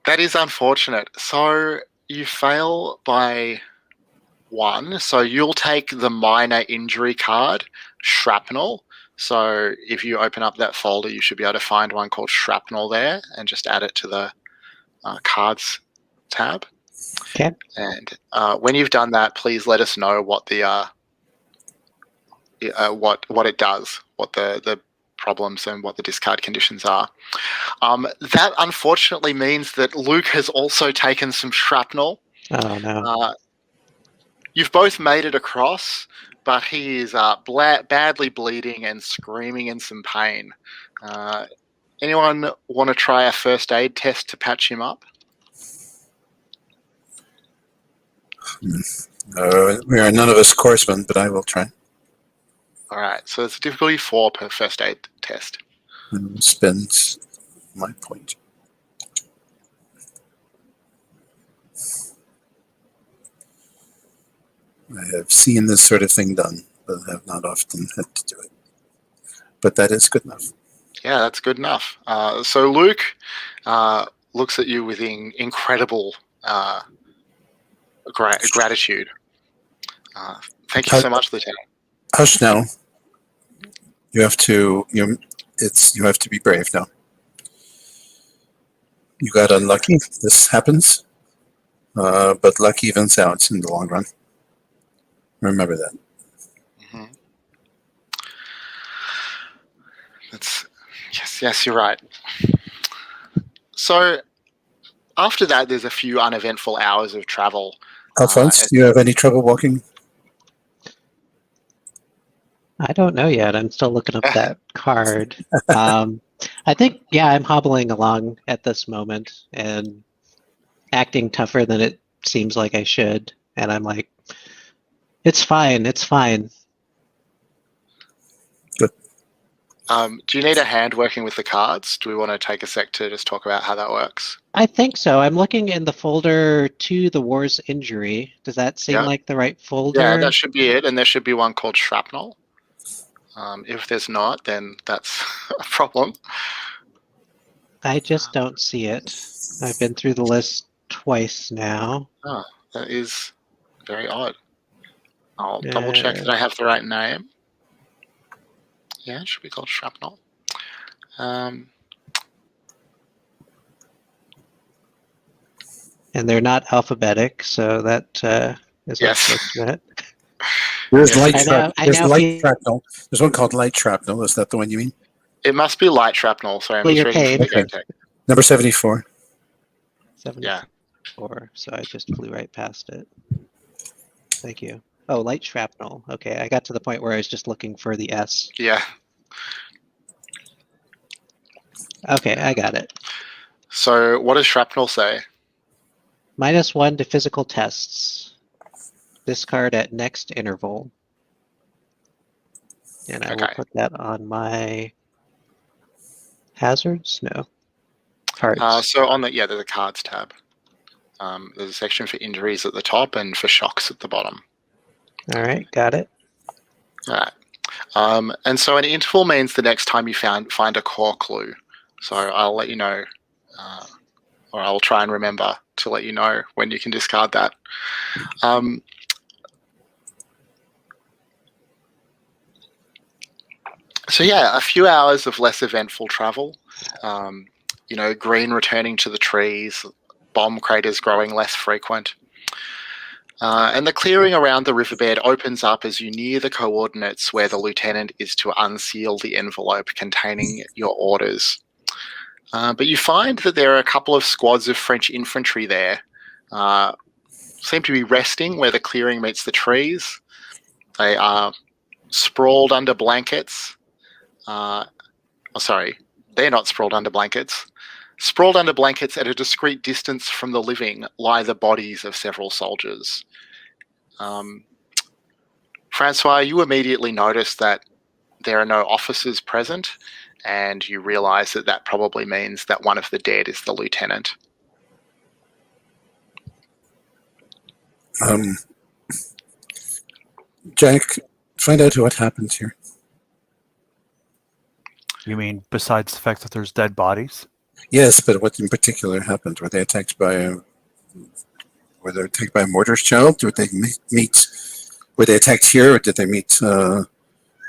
Speaker 1: That is unfortunate. So you fail by 1. So you'll take the minor injury card, shrapnel. So if you open up that folder, you should be able to find one called shrapnel there and just add it to the cards tab.
Speaker 4: Okay.
Speaker 1: And when you've done that, please let us know what the what it does, what the problems and what the discard conditions are. That unfortunately means that Luke has also taken some shrapnel.
Speaker 4: Oh no.
Speaker 1: You've both made it across, but he is badly bleeding and screaming in some pain. Anyone want to try a first aid test to patch him up?
Speaker 2: We are none of us corpsmen, but I will try.
Speaker 1: All right, so it's a difficulty 4 per first aid test.
Speaker 2: And spend my point. I have seen this sort of thing done, but have not often had to do it. But that is good enough.
Speaker 1: Yeah, that's good enough. So Luke looks at you with incredible gratitude. Thank you so much, Lieutenant.
Speaker 2: Hush now. You have to be brave now. You got unlucky. This happens, but luck evens out in the long run. Remember that.
Speaker 1: Mm-hmm. Yes, you're right. So after that, there's a few uneventful hours of travel.
Speaker 2: Alphonse, do you have any trouble walking?
Speaker 4: I don't know yet. I'm still looking up that card. I think, yeah, I'm hobbling along at this moment and acting tougher than it seems like I should. And I'm like, it's fine. It's fine.
Speaker 2: Good.
Speaker 1: Do you need a hand working with the cards? Do we want to take a sec to just talk about how that works?
Speaker 4: I think so. I'm looking in the folder to the war's injury. Does that seem like the right folder?
Speaker 1: Yeah, that should be it. And there should be one called shrapnel. If there's not, then that's a problem.
Speaker 4: I just don't see it. I've been through the list twice now.
Speaker 1: Oh, that is very odd. I'll double check that I have the right name. Yeah, it should be called shrapnel.
Speaker 4: And they're not alphabetic, so that is unfortunate.
Speaker 2: There's light shrapnel. There's one called light shrapnel. Is that the one you mean?
Speaker 1: It must be light shrapnel. Sorry, I'm just reading from the game tech.
Speaker 2: Number 74.
Speaker 4: 74. So I just flew right past it. Thank you. Oh, light shrapnel. Okay, I got to the point where I was just looking for the S.
Speaker 1: Yeah.
Speaker 4: Okay, I got it.
Speaker 1: So what does shrapnel say?
Speaker 4: -1 to physical tests. Discard at next interval. And I will put that on my hazards? No. Cards.
Speaker 1: So on there's a cards tab. There's a section for injuries at the top and for shocks at the bottom.
Speaker 4: All right, got it.
Speaker 1: All right. And so an interval means the next time you find a core clue. So I'll let you know, or I'll try and remember to let you know when you can discard that. So yeah, a few hours of less eventful travel. Green returning to the trees, bomb craters growing less frequent. And the clearing around the riverbed opens up as you near the coordinates where the lieutenant is to unseal the envelope containing your orders. But you find that there are a couple of squads of French infantry there. Seem to be resting where the clearing meets the trees. They are sprawled under blankets. They're not sprawled under blankets. Sprawled under blankets at a discreet distance from the living lie the bodies of several soldiers. Francois, you immediately notice that there are no officers present, and you realize that probably means that one of the dead is the lieutenant.
Speaker 2: Jack, find out what happened here.
Speaker 3: You mean besides the fact that there's dead bodies?
Speaker 2: Yes, but what in particular happened? Were they attacked by a mortar shell? Did they meet? Were they attacked here, or did they meet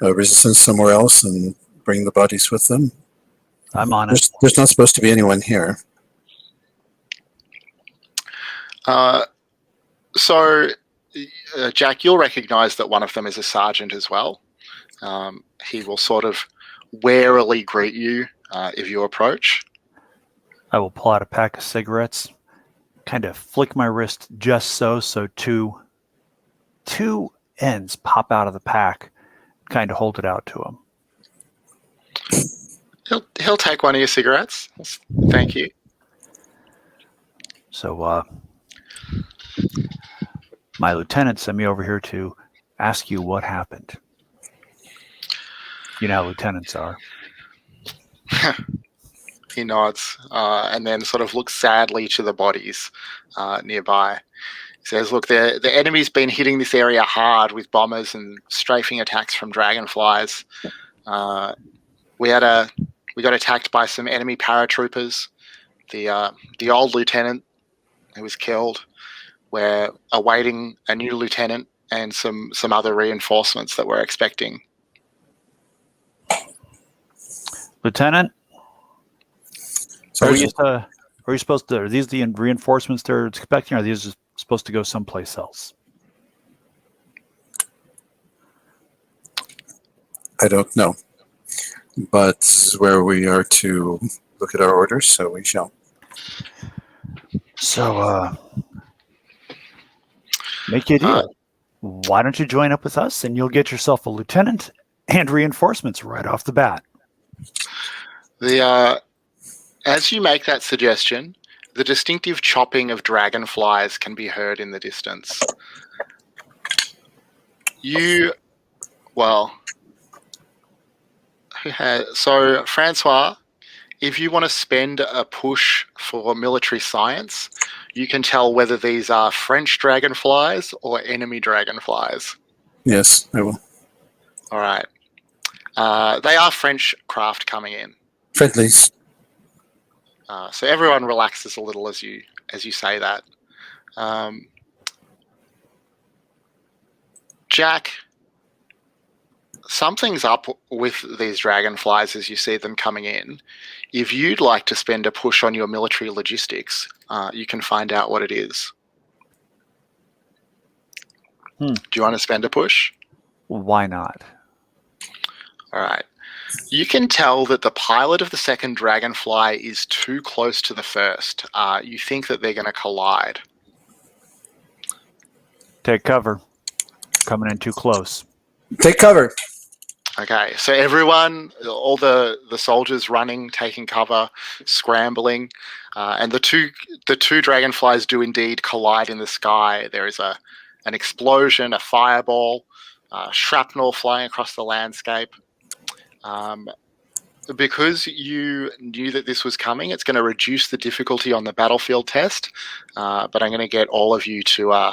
Speaker 2: resistance somewhere else and bring the bodies with them?
Speaker 3: I'm on it.
Speaker 2: There's not supposed to be anyone here.
Speaker 1: Jack, you'll recognize that one of them is a sergeant as well. He will sort of warily greet you if you approach.
Speaker 3: I will pull out a pack of cigarettes, kind of flick my wrist just so two ends pop out of the pack, kind of hold it out to him.
Speaker 1: He'll take one of your cigarettes. Thank you.
Speaker 3: So, my lieutenant sent me over here to ask you what happened. You know how lieutenants are.
Speaker 1: He nods and then sort of looks sadly to the bodies nearby. He says, look, the enemy's been hitting this area hard with bombers and strafing attacks from dragonflies. We got attacked by some enemy paratroopers. The old lieutenant who was killed. We're awaiting a new lieutenant and some other reinforcements that we're expecting.
Speaker 3: Lieutenant?
Speaker 2: Sergeant.
Speaker 3: Are you supposed to? Are these the reinforcements they're expecting? Or are these just supposed to go someplace else?
Speaker 2: I don't know, but this is where we are to look at our orders, so we shall.
Speaker 3: So, make you a deal. Why don't you join up with us, and you'll get yourself a lieutenant and reinforcements right off the bat.
Speaker 1: As you make that suggestion, the distinctive chopping of dragonflies can be heard in the distance. So Francois, if you want to spend a push for military science, you can tell whether these are French dragonflies or enemy dragonflies.
Speaker 2: Yes, I will.
Speaker 1: All right. They are French craft coming in.
Speaker 2: Friendlies.
Speaker 1: So everyone relaxes a little as you say that. Jack, something's up with these dragonflies as you see them coming in. If you'd like to spend a push on your military logistics, you can find out what it is. Do you want to spend a push?
Speaker 3: Why not?
Speaker 1: All right. You can tell that the pilot of the second dragonfly is too close to the first. You think that they're going to collide.
Speaker 3: Take cover. Coming in too close.
Speaker 2: Take cover.
Speaker 1: Okay, so everyone, all the soldiers running, taking cover, scrambling, and the two dragonflies do indeed collide in the sky. There is an explosion, a fireball, shrapnel flying across the landscape. Because you knew that this was coming, it's going to reduce the difficulty on the battlefield test, but I'm going to get all of you to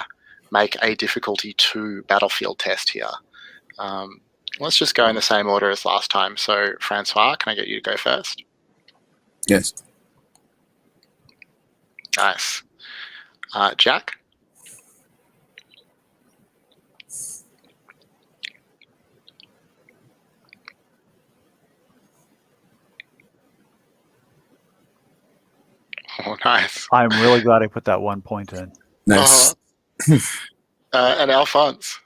Speaker 1: make a difficulty 2 battlefield test here. Let's just go in the same order as last time. So, Francois, can I get you to go first?
Speaker 2: Yes.
Speaker 1: Nice. Jack? Oh, nice.
Speaker 3: I'm really glad I put that 1 point in.
Speaker 2: Nice.
Speaker 1: And Alphonse?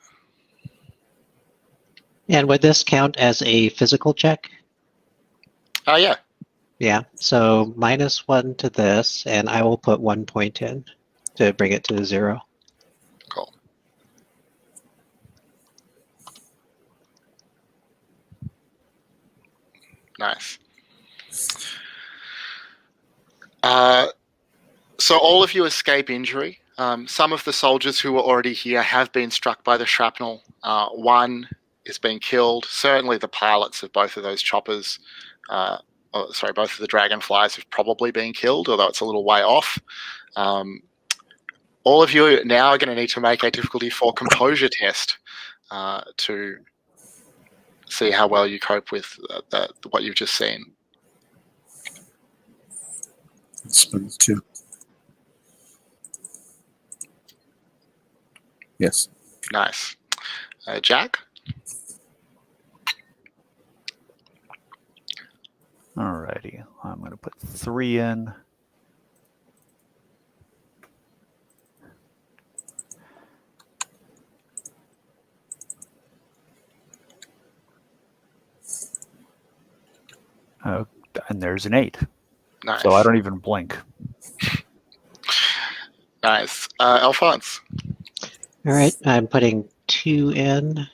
Speaker 4: And would this count as a physical check?
Speaker 1: Oh, yeah.
Speaker 4: Yeah, so -1 to this, and I will put 1 point in to bring it to 0.
Speaker 1: Cool. Nice. So all of you escape injury. Some of the soldiers who were already here have been struck by the shrapnel. One is being killed. Certainly the pilots of both of those choppers, both of the dragonflies have probably been killed, although it's a little way off. All of you now are going to need to make a difficulty 4 composure test to see how well you cope with what you've just seen.
Speaker 2: Spin 2. Yes.
Speaker 1: Nice. Jack?
Speaker 3: Alrighty. I'm going to put 3 in. and there's an 8.
Speaker 1: Nice.
Speaker 3: So I don't even blink.
Speaker 1: Nice. Alphonse.
Speaker 4: All right, I'm putting 2 in,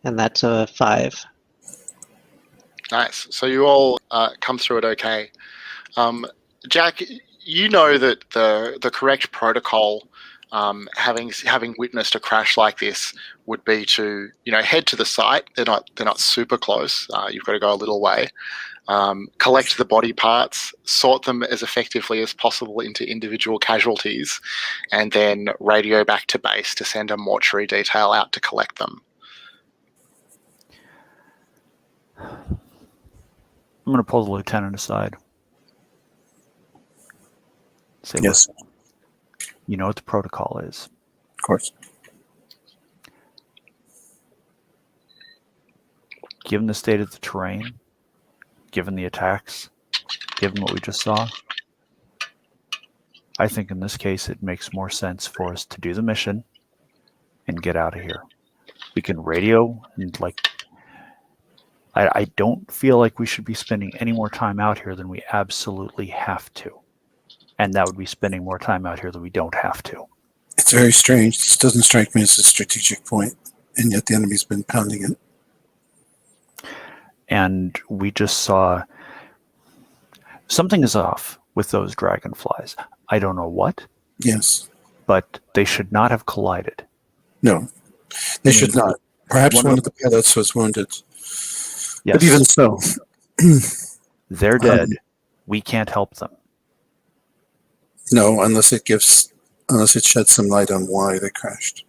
Speaker 4: and that's a 5.
Speaker 1: Nice. So you all come through it okay. Jack, you know that the correct protocol, having witnessed a crash like this, would be to head to the site. They're not super close. You've got to go a little way. Collect the body parts, sort them as effectively as possible into individual casualties, and then radio back to base to send a mortuary detail out to collect them.
Speaker 3: I'm going to pull the lieutenant aside. Say,
Speaker 2: Yes,
Speaker 3: "Look, you know what the protocol is.
Speaker 2: of course.
Speaker 3: Given the state of the terrain, given the attacks, given what we just saw, I think in this case it makes more sense for us to do the mission and get out of here. We can radio and I don't feel like we should be spending any more time out here than we absolutely have to. And that would be spending more time out here than we don't have to.
Speaker 2: It's very strange. This doesn't strike me as a strategic point, and yet the enemy's been pounding it.
Speaker 3: And we just saw something is off with those dragonflies. I don't know what,
Speaker 2: Yes.
Speaker 3: but they should not have collided.
Speaker 2: No, they should not. Perhaps one of the pilots was wounded.
Speaker 3: Yes,
Speaker 2: But even so,
Speaker 3: they're dead. We can't help them.
Speaker 2: no, unless it sheds some light on why they crashed.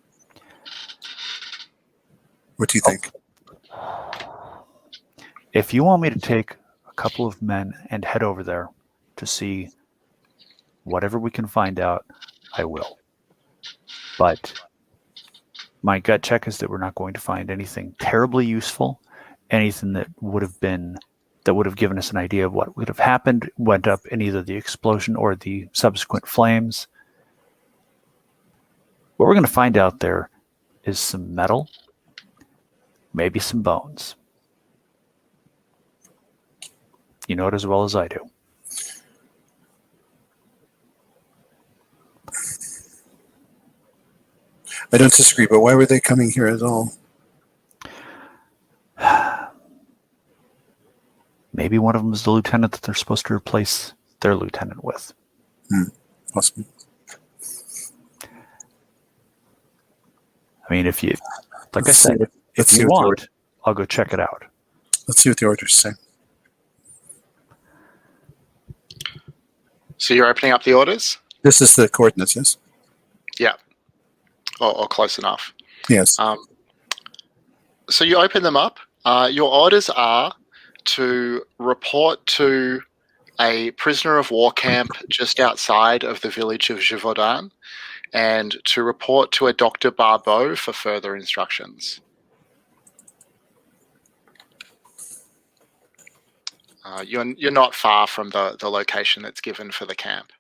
Speaker 2: What do you think?
Speaker 3: If you want me to take a couple of men and head over there to see whatever we can find out, I will. But my gut check is that we're not going to find anything terribly useful, anything that would have given us an idea of what would have happened, went up in either the explosion or the subsequent flames. What we're going to find out there is some metal, maybe some bones. You know it as well as I do.
Speaker 2: I don't disagree, but why were they coming here at all?
Speaker 3: Maybe one of them is the lieutenant that they're supposed to replace their lieutenant with.
Speaker 2: Possibly.
Speaker 3: I mean, if you, like I said, if you want, I'll go check it out.
Speaker 2: Let's see what the orders say.
Speaker 1: So you're opening up the orders?
Speaker 2: This is the coordinates, yes?
Speaker 1: Yeah. Or close enough.
Speaker 2: Yes.
Speaker 1: So you open them up. Your orders are to report to a prisoner of war camp just outside of the village of Gévaudan, and to report to a Dr. Barbeau for further instructions. You're not far from the location that's given for the camp.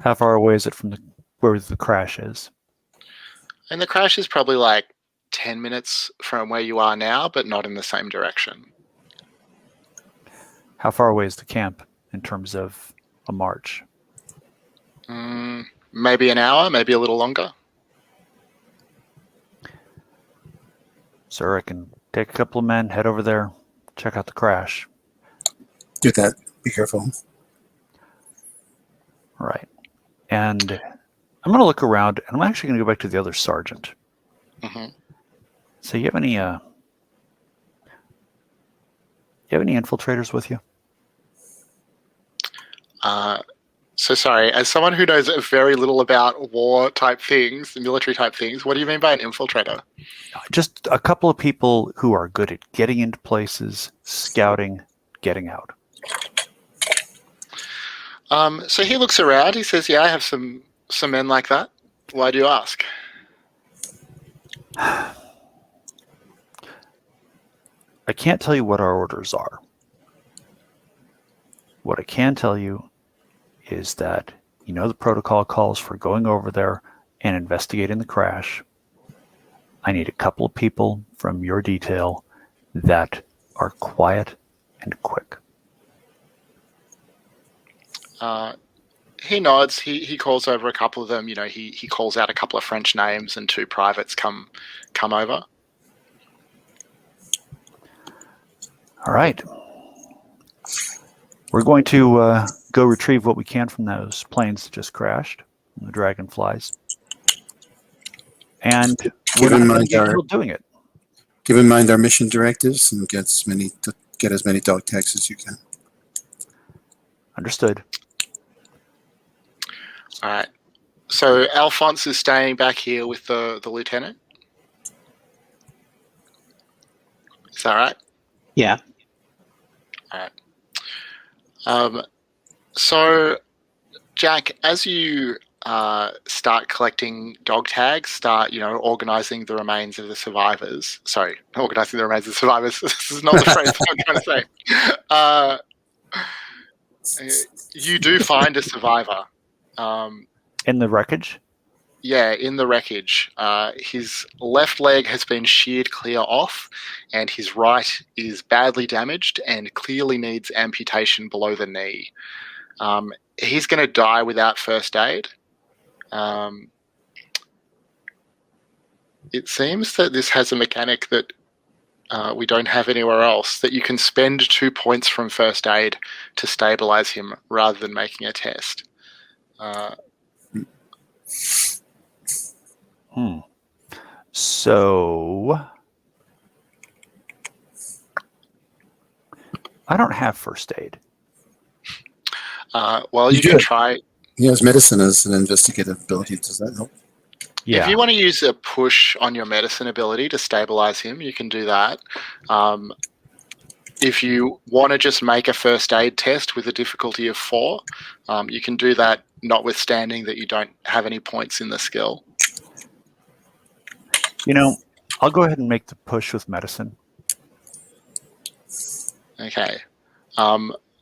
Speaker 3: How far away is it from where the crash is?
Speaker 1: And the crash is probably like 10 minutes from where you are now, but not in the same direction.
Speaker 3: How far away is the camp in terms of a march?
Speaker 1: Maybe an hour, maybe a little longer.
Speaker 3: Sir, I can take a couple of men, head over there, check out the crash.
Speaker 2: Do that. Be careful.
Speaker 3: All right. And I'm going to look around, and I'm actually going to go back to the other sergeant.
Speaker 1: Mm-hmm.
Speaker 3: So you have any infiltrators with you?
Speaker 1: So sorry, as someone who knows very little about war type things, military type things, what do you mean by an infiltrator?
Speaker 3: Just a couple of people who are good at getting into places, scouting, getting out.
Speaker 1: So he looks around, he says, yeah, I have some men like that. Why do you ask?
Speaker 3: I can't tell you what our orders are. What I can tell you is that the protocol calls for going over there and investigating the crash. I need a couple of people from your detail that are quiet and quick.
Speaker 1: He nods. He calls over a couple of them. He calls out a couple of French names, and 2 privates come over.
Speaker 3: All right. We're going to go retrieve what we can from those planes that just crashed, the dragonflies. And we're not going to get killed doing it.
Speaker 2: Keep in mind our mission directives and get as many dog tags as you can.
Speaker 3: Understood.
Speaker 1: All right. So Alphonse is staying back here with the lieutenant. Is that right?
Speaker 4: Yeah.
Speaker 1: All right. So, Jack, as you start collecting dog tags, start organizing the remains of the survivors. Sorry, organizing the remains of the survivors. This is not the phrase I'm trying to say. You do find a survivor.
Speaker 3: In the wreckage?
Speaker 1: Yeah, in the wreckage. His left leg has been sheared clear off, and his right is badly damaged and clearly needs amputation below the knee. He's going to die without first aid. It seems that this has a mechanic that we don't have anywhere else, that you can spend 2 points from first aid to stabilize him rather than making a test.
Speaker 3: So I don't have first aid.
Speaker 1: Well, you can try.
Speaker 2: He has medicine as an investigative ability. Does that help?
Speaker 3: Yeah.
Speaker 1: If you want to use a push on your medicine ability to stabilize him, you can do that. If you want to just make a first aid test with a difficulty of 4, you can do that, notwithstanding that you don't have any points in the skill.
Speaker 3: I'll go ahead and make the push with medicine.
Speaker 1: Okay.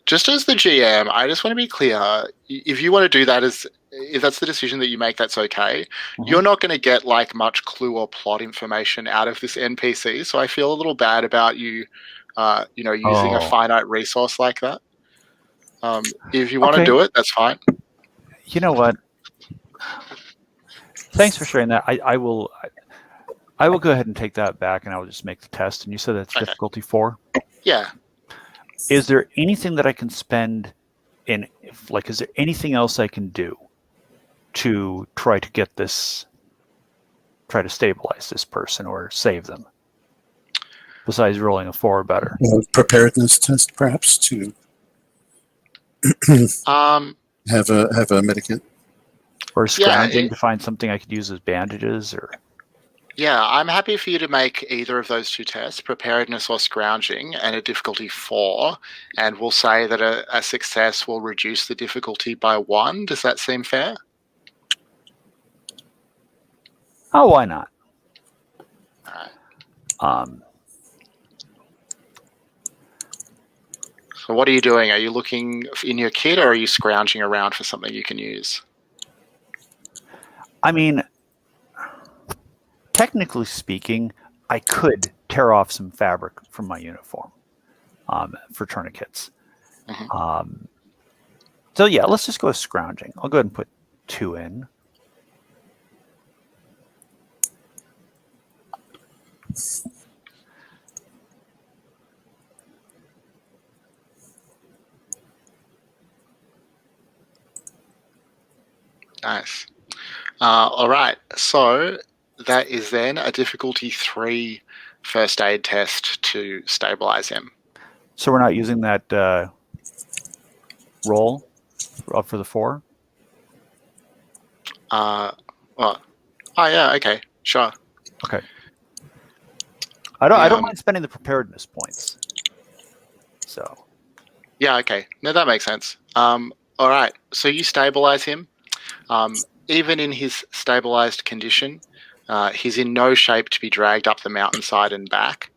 Speaker 1: Just as the GM, I just want to be clear. If you want to do that, if that's the decision that you make, that's okay. Mm-hmm. You're not going to get much clue or plot information out of this NPC, so I feel a little bad about you, using a finite resource like that. If you want to do it, that's fine.
Speaker 3: You know what? Thanks for sharing that. I will go ahead and take that back, and I will just make the test. And you said that's difficulty 4?
Speaker 1: Yeah.
Speaker 3: Is there anything that I can spend in, is there anything else I can do to try to stabilize this person or save them, besides rolling a 4 or better?
Speaker 2: Preparedness test, perhaps, to have a medikit.
Speaker 3: Or scrounging to find something I could use as bandages, or...
Speaker 1: Yeah, I'm happy for you to make either of those 2 tests, preparedness or scrounging, and a difficulty 4, and we'll say that a success will reduce the difficulty by 1. Does that seem fair?
Speaker 3: Oh, why not?
Speaker 1: All right. So what are you doing? Are you looking in your kit, or are you scrounging around for something you can use?
Speaker 3: I mean, technically speaking, I could tear off some fabric from my uniform for tourniquets. Mm-hmm. So yeah, let's just go with scrounging. I'll go ahead and put 2 in.
Speaker 1: Nice. All right. So that is then a difficulty 3 first aid test to stabilize him.
Speaker 3: So we're not using that roll for the 4?
Speaker 1: Yeah, okay, sure.
Speaker 3: Okay. I don't mind spending the preparedness points. So.
Speaker 1: Yeah, okay. No, that makes sense. All right. So you stabilize him. Even in his stabilized condition, he's in no shape to be dragged up the mountainside and back.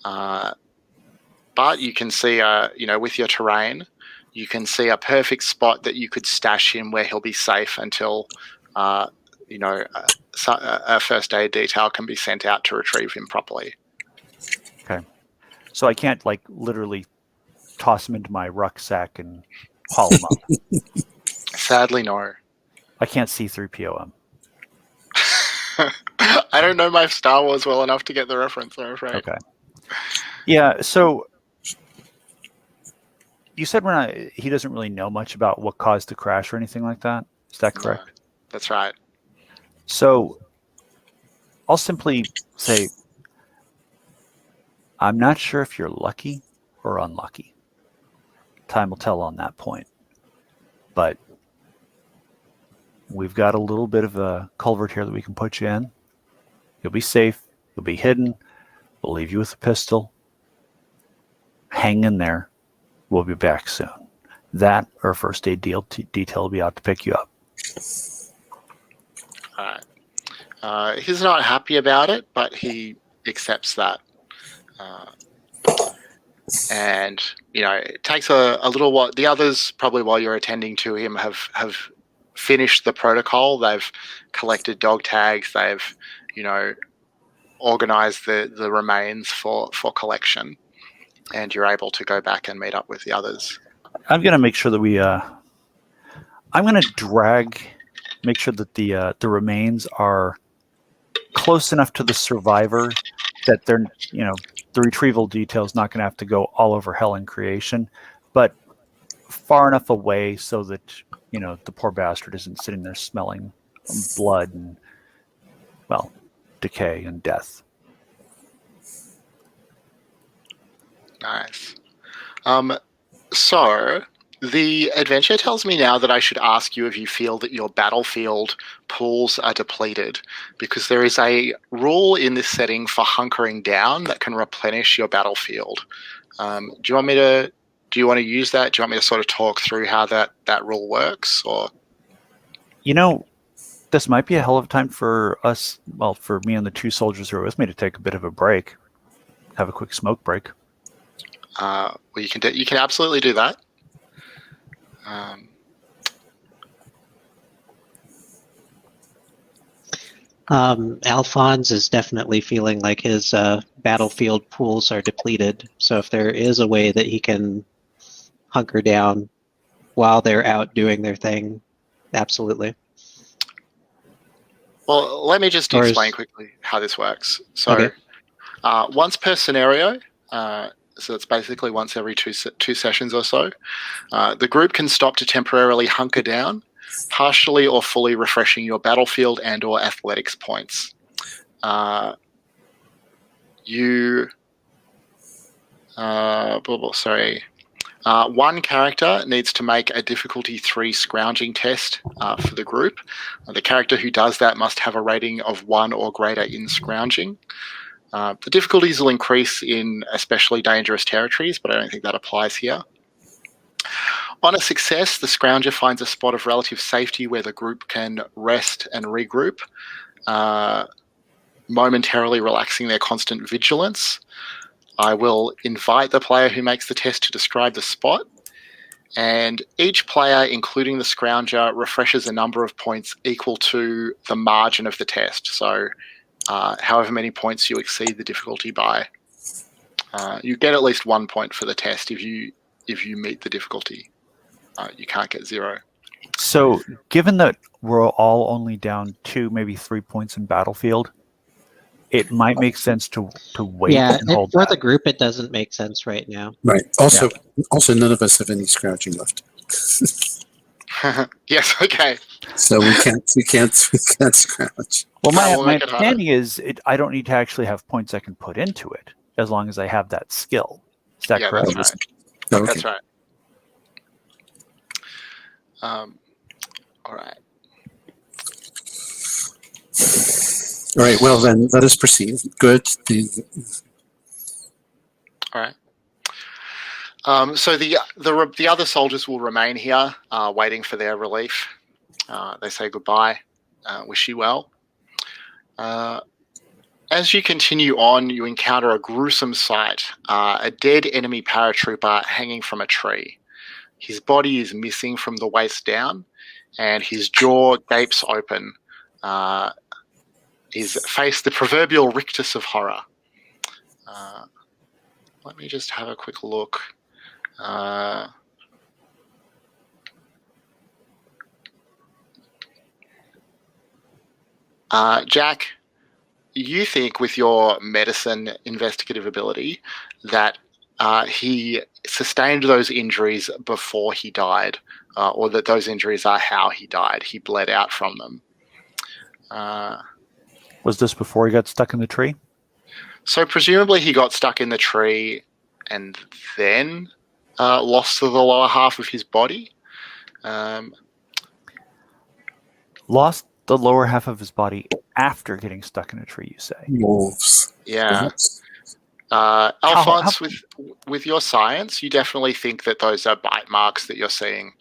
Speaker 1: But you can see, with your terrain, you can see a perfect spot that you could stash him where he'll be safe until, a first aid detail can be sent out to retrieve him properly.
Speaker 3: Okay. So I can't like literally toss him into my rucksack and haul him up.
Speaker 1: Sadly, no.
Speaker 3: I can't C-3PO him.
Speaker 1: I don't know my Star Wars well enough to get the reference, I'm afraid.
Speaker 3: Okay. Yeah, so you said he doesn't really know much about what caused the crash or anything like that. Is that correct?
Speaker 1: No, that's right.
Speaker 3: So I'll simply say, I'm not sure if you're lucky or unlucky. Time will tell on that point. But we've got a little bit of a culvert here that we can put you in. You'll be safe. You'll be hidden. We'll leave you with a pistol. Hang in there. We'll be back soon. That or first aid detail will be out to pick you up.
Speaker 1: All right. He's not happy about it, but he accepts that. And, it takes a little while. The others, probably while you're attending to him, have finished the protocol. They've collected dog tags. They've, organized the remains for collection. And you're able to go back and meet up with the others.
Speaker 3: I'm going to make sure that I'm going to make sure that the remains are close enough to the survivor that they're, the retrieval detail is not going to have to go all over hell in creation, but far enough away so that, the poor bastard isn't sitting there smelling blood and, well, decay and death.
Speaker 1: Nice. So the adventure tells me now that I should ask you if you feel that your battlefield pools are depleted, because there is a rule in this setting for hunkering down that can replenish your battlefield. Do you want to use that? Do you want me to sort of talk through how that rule works? Or
Speaker 3: this might be a hell of a time for us, well, for me and the two soldiers who are with me to take a bit of a break, have a quick smoke break.
Speaker 1: Well, you can absolutely do that.
Speaker 4: Alphonse is definitely feeling like his battlefield pools are depleted. So if there is a way that he can hunker down while they're out doing their thing, absolutely.
Speaker 1: Well, let me just explain quickly how this works. So, once per scenario, so it's basically once every two sessions or so, the group can stop to temporarily hunker down, partially or fully refreshing your battlefield and or athletics points. One character needs to make a difficulty 3 scrounging test for the group. The character who does that must have a rating of 1 or greater in scrounging. The difficulties will increase in especially dangerous territories, but I don't think that applies here. On a success, the scrounger finds a spot of relative safety where the group can rest and regroup, momentarily relaxing their constant vigilance. I will invite the player who makes the test to describe the spot, and each player, including the scrounger, refreshes a number of points equal to the margin of the test. So however many points you exceed the difficulty by. You get at least 1 point for the test if you meet the difficulty. You can't get 0.
Speaker 3: So given that we're all only down 2, maybe 3 points in battlefield, it might make sense to wait and hold
Speaker 4: for
Speaker 3: that.
Speaker 4: the group, it doesn't make sense right now.
Speaker 2: Right. Also, none of us have any scrouching left,
Speaker 1: Yes. Okay.
Speaker 2: so we can't scrouch.
Speaker 3: Well, my
Speaker 1: We'll make it harder.
Speaker 3: understanding is I don't need to actually have points I can put into it as long as I have that skill. Is that
Speaker 1: Yeah,
Speaker 3: correct?
Speaker 1: that's right.
Speaker 2: Oh, okay.
Speaker 1: That's right. All right.
Speaker 2: All right. Well, then let us proceed. Good.
Speaker 1: All right. So the other soldiers will remain here, waiting for their relief. They say goodbye, wish you well. As you continue on, you encounter a gruesome sight: a dead enemy paratrooper hanging from a tree. His body is missing from the waist down, and his jaw gapes open. His face, the proverbial rictus of horror. let me just have a quick look. Jack, you think with your medicine investigative ability that he sustained those injuries before he died, or that those injuries are how he died. He bled out from them.
Speaker 3: Was this before he got stuck in the tree?
Speaker 1: So presumably he got stuck in the tree and then lost to the lower half of his body.
Speaker 3: Lost the lower half of his body after getting stuck in a tree, you say?
Speaker 2: Wolves.
Speaker 1: Yeah. Alphonse, with your science, you definitely think that those are bite marks that you're seeing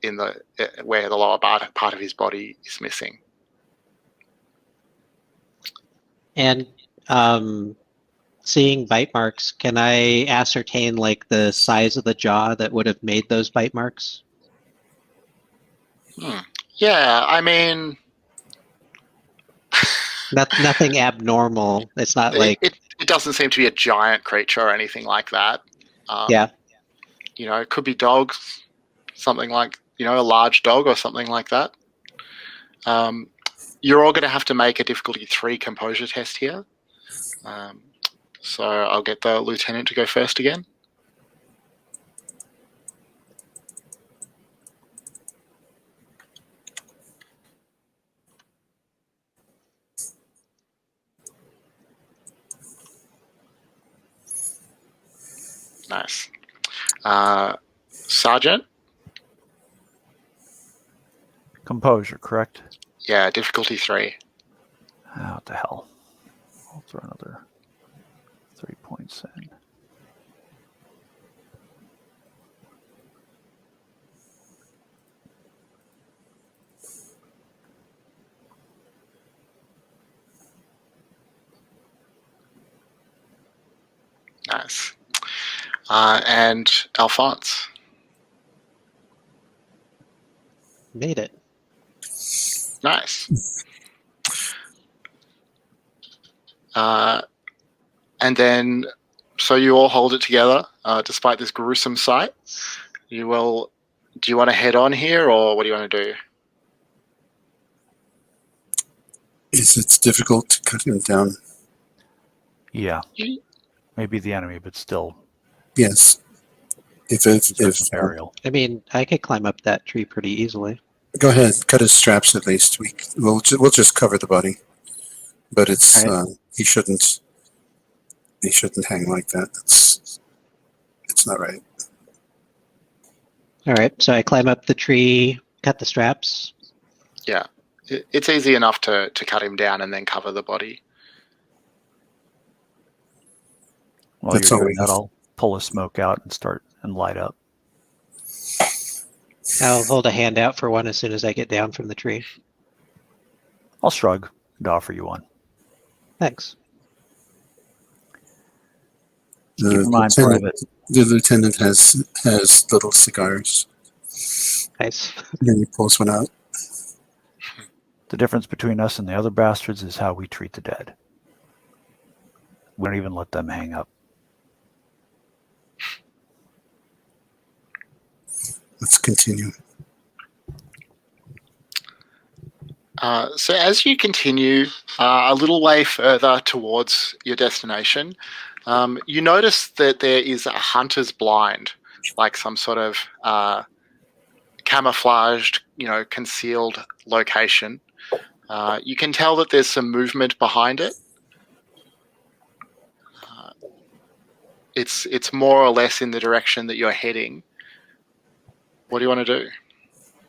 Speaker 1: in the where the lower part of his body is missing.
Speaker 4: And seeing bite marks, can I ascertain like the size of the jaw that would have made those bite marks?
Speaker 1: Yeah, I mean,
Speaker 4: Nothing abnormal. It's not like
Speaker 1: it doesn't seem to be a giant creature or anything like that.
Speaker 4: yeah.
Speaker 1: You know, it could be dogs, something like, you know, a large dog or something like that. You're all going to have to make a difficulty 3 composure test here. So I'll get the lieutenant to go first again. Nice. Sergeant?
Speaker 3: Composure, correct?
Speaker 1: Yeah, difficulty 3.
Speaker 3: Oh, what the hell? I'll throw another 3 points in.
Speaker 1: Nice. And Alphonse?
Speaker 4: Made it.
Speaker 1: Nice. And then, so you all hold it together despite this gruesome sight. Do you want to head on here, or what do you want to do?
Speaker 2: It's difficult to cut him down.
Speaker 3: Yeah. Maybe the enemy, but still.
Speaker 2: Yes. If
Speaker 3: burial.
Speaker 4: I mean, I could climb up that tree pretty easily.
Speaker 2: Go ahead, cut his straps at least. We'll just cover the body, but it's
Speaker 4: Right.
Speaker 2: he shouldn't hang like that. It's not right.
Speaker 4: All right, so I climb up the tree, cut the straps.
Speaker 1: Yeah, it's easy enough to cut him down and then cover the body.
Speaker 3: While
Speaker 2: That's
Speaker 3: you're
Speaker 2: all
Speaker 3: doing
Speaker 2: we have.
Speaker 3: that, I'll pull a smoke out and start and light up.
Speaker 4: I'll hold a hand out for one as soon as I get down from the tree.
Speaker 3: I'll shrug and offer you one.
Speaker 4: Thanks.
Speaker 3: Keep in mind, Private.
Speaker 2: The lieutenant has little cigars.
Speaker 4: Nice.
Speaker 2: And then he pulls one out.
Speaker 3: The difference between us and the other bastards is how we treat the dead. We don't even let them hang up.
Speaker 2: Let's continue.
Speaker 1: So as you continue a little way further towards your destination, you notice that there is a hunter's blind, like some sort of camouflaged, concealed location. You can tell that there's some movement behind it. It's more or less in the direction that you're heading. What do you want to do?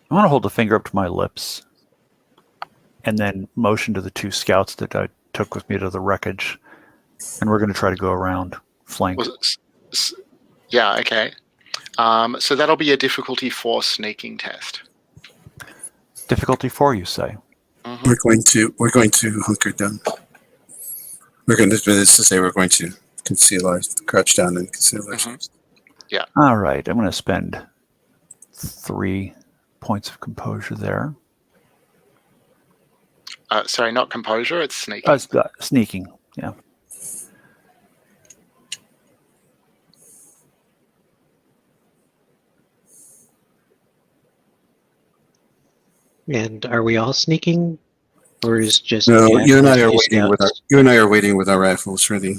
Speaker 3: I want to hold a finger up to my lips and then motion to the 2 scouts that I took with me to the wreckage. And we're going to try to go around flank.
Speaker 1: Yeah, okay. So that'll be a difficulty 4 sneaking test.
Speaker 3: Difficulty 4, you say?
Speaker 2: Mm-hmm. We're going to hunker down. We're going to crouch down and conceal ourselves.
Speaker 1: Yeah.
Speaker 3: All right. I'm going to spend 3 points of composure there.
Speaker 1: Sorry, not composure. It's sneaking.
Speaker 3: Sneaking. Yeah.
Speaker 4: And are we all sneaking, or is just
Speaker 2: No,
Speaker 4: Jack
Speaker 2: you and
Speaker 4: and
Speaker 2: I are
Speaker 4: two
Speaker 2: waiting with
Speaker 4: scouts?
Speaker 2: our rifles ready.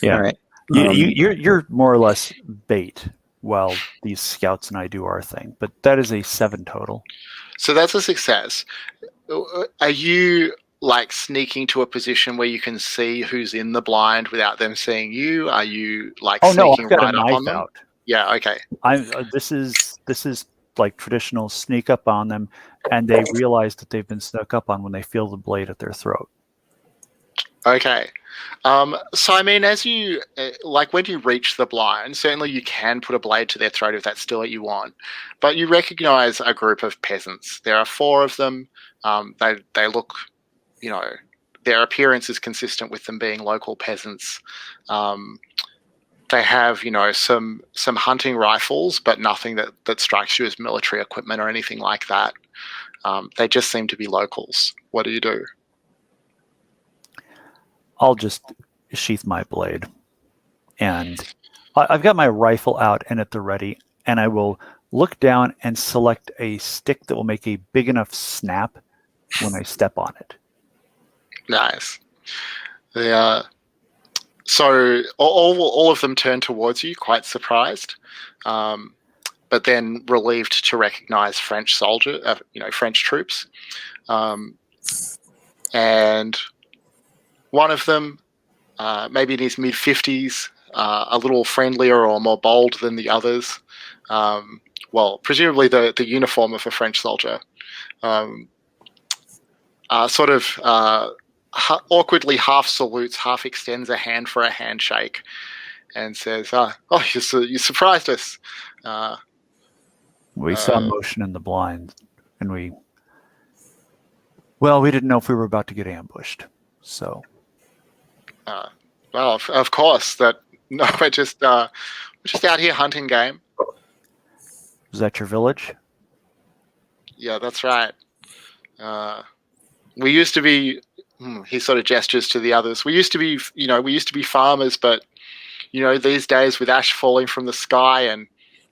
Speaker 3: Yeah.
Speaker 4: All right.
Speaker 3: You're more or less bait while these scouts and I do our thing, but that is a 7 total.
Speaker 1: So that's a success. Are you like sneaking to a position where you can see who's in the blind without them seeing you? Are you like
Speaker 3: Oh no,
Speaker 1: sneaking
Speaker 3: I've got a
Speaker 1: right up on
Speaker 3: knife
Speaker 1: them?
Speaker 3: out.
Speaker 1: Yeah, okay.
Speaker 3: This is like traditional sneak up on them, and they realize that they've been snuck up on when they feel the blade at their throat.
Speaker 1: Okay. So I mean, as you like when you reach the blind, certainly you can put a blade to their throat if that's still what you want. But you recognize a group of peasants. There are 4 of them. They look, you know, their appearance is consistent with them being local peasants. They have, you know, some hunting rifles, but nothing that strikes you as military equipment or anything like that. They just seem to be locals. What do you do?
Speaker 3: I'll just sheath my blade, and I've got my rifle out and at the ready, and I will look down and select a stick that will make a big enough snap when I step on it.
Speaker 1: Nice. So all of them turn towards you, quite surprised, but then relieved to recognize French French troops. And one of them, maybe in his mid-50s, a little friendlier or more bold than the others. Well, presumably the uniform of a French soldier. Sort of awkwardly half salutes, half extends a hand for a handshake, and says, "Oh, you surprised us."
Speaker 3: We saw motion in the blind, and we didn't know if we were about to get ambushed. So,
Speaker 1: well, of course that. No, we're just out here hunting game.
Speaker 3: is that your village?
Speaker 1: Yeah, that's right. We used to be. He sort of gestures to the others. We used to be farmers, but these days with ash falling from the sky and,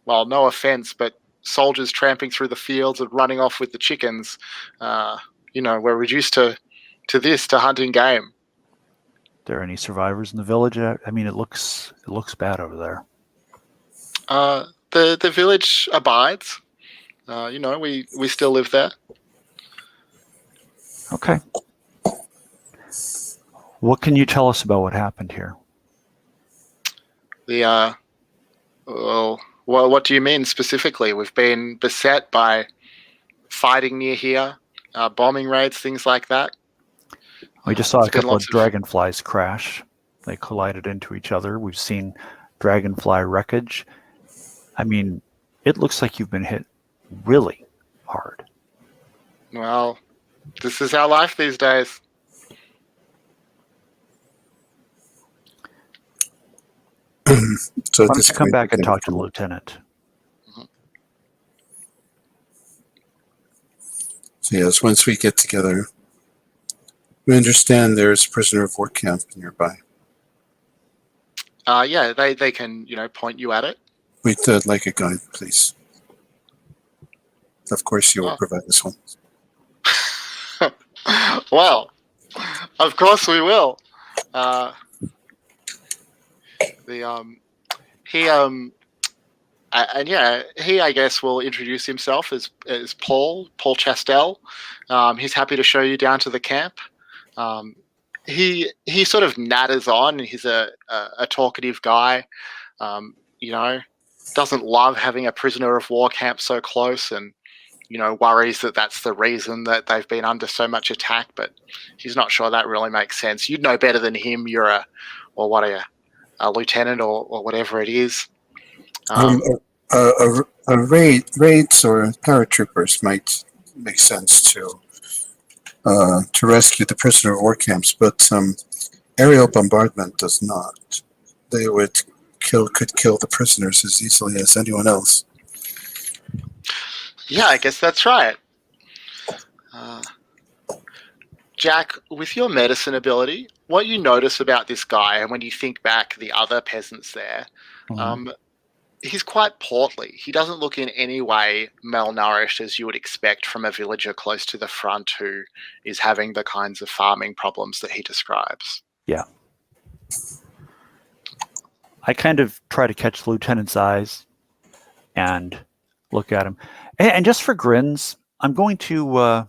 Speaker 1: well, no offense, but soldiers tramping through the fields and running off with the chickens, we're reduced to hunting game.
Speaker 3: Are there any survivors in the village? I mean, it looks bad over there.
Speaker 1: The village abides. We still live there.
Speaker 3: Okay. What can you tell us about what happened here?
Speaker 1: Well, what do you mean specifically? We've been beset by fighting near here, bombing raids, things like that.
Speaker 3: We just saw a couple of dragonflies crash. They collided into each other. We've seen dragonfly wreckage. I mean, it looks like you've been hit really hard.
Speaker 1: Well, this is our life these days.
Speaker 3: So why don't you come back and talk to the lieutenant?
Speaker 2: So yes, once we get together, we understand there's a prisoner of war camp nearby.
Speaker 1: Yeah, they can point you at it.
Speaker 2: We'd like a guide, please. Of course, you will provide this one.
Speaker 1: Well, of course we will. He I guess will introduce himself as Paul Chastel. He's happy to show you down to the camp. He sort of natters on. He's a talkative guy. Doesn't love having a prisoner of war camp so close, and worries that that's the reason that they've been under so much attack. But he's not sure that really makes sense. You'd know better than him. You're a lieutenant or whatever it is.
Speaker 2: Raids or paratroopers might make sense to rescue the prisoner of war camps, but aerial bombardment does not. They could kill the prisoners as easily as anyone else.
Speaker 1: Yeah, I guess that's right. Jack, with your medicine ability, what you notice about this guy, and when you think back the other peasants there, he's quite portly. He doesn't look in any way malnourished as you would expect from a villager close to the front who is having the kinds of farming problems that he describes.
Speaker 3: Yeah. I kind of try to catch the lieutenant's eyes and look at him. And just for grins, I'm going to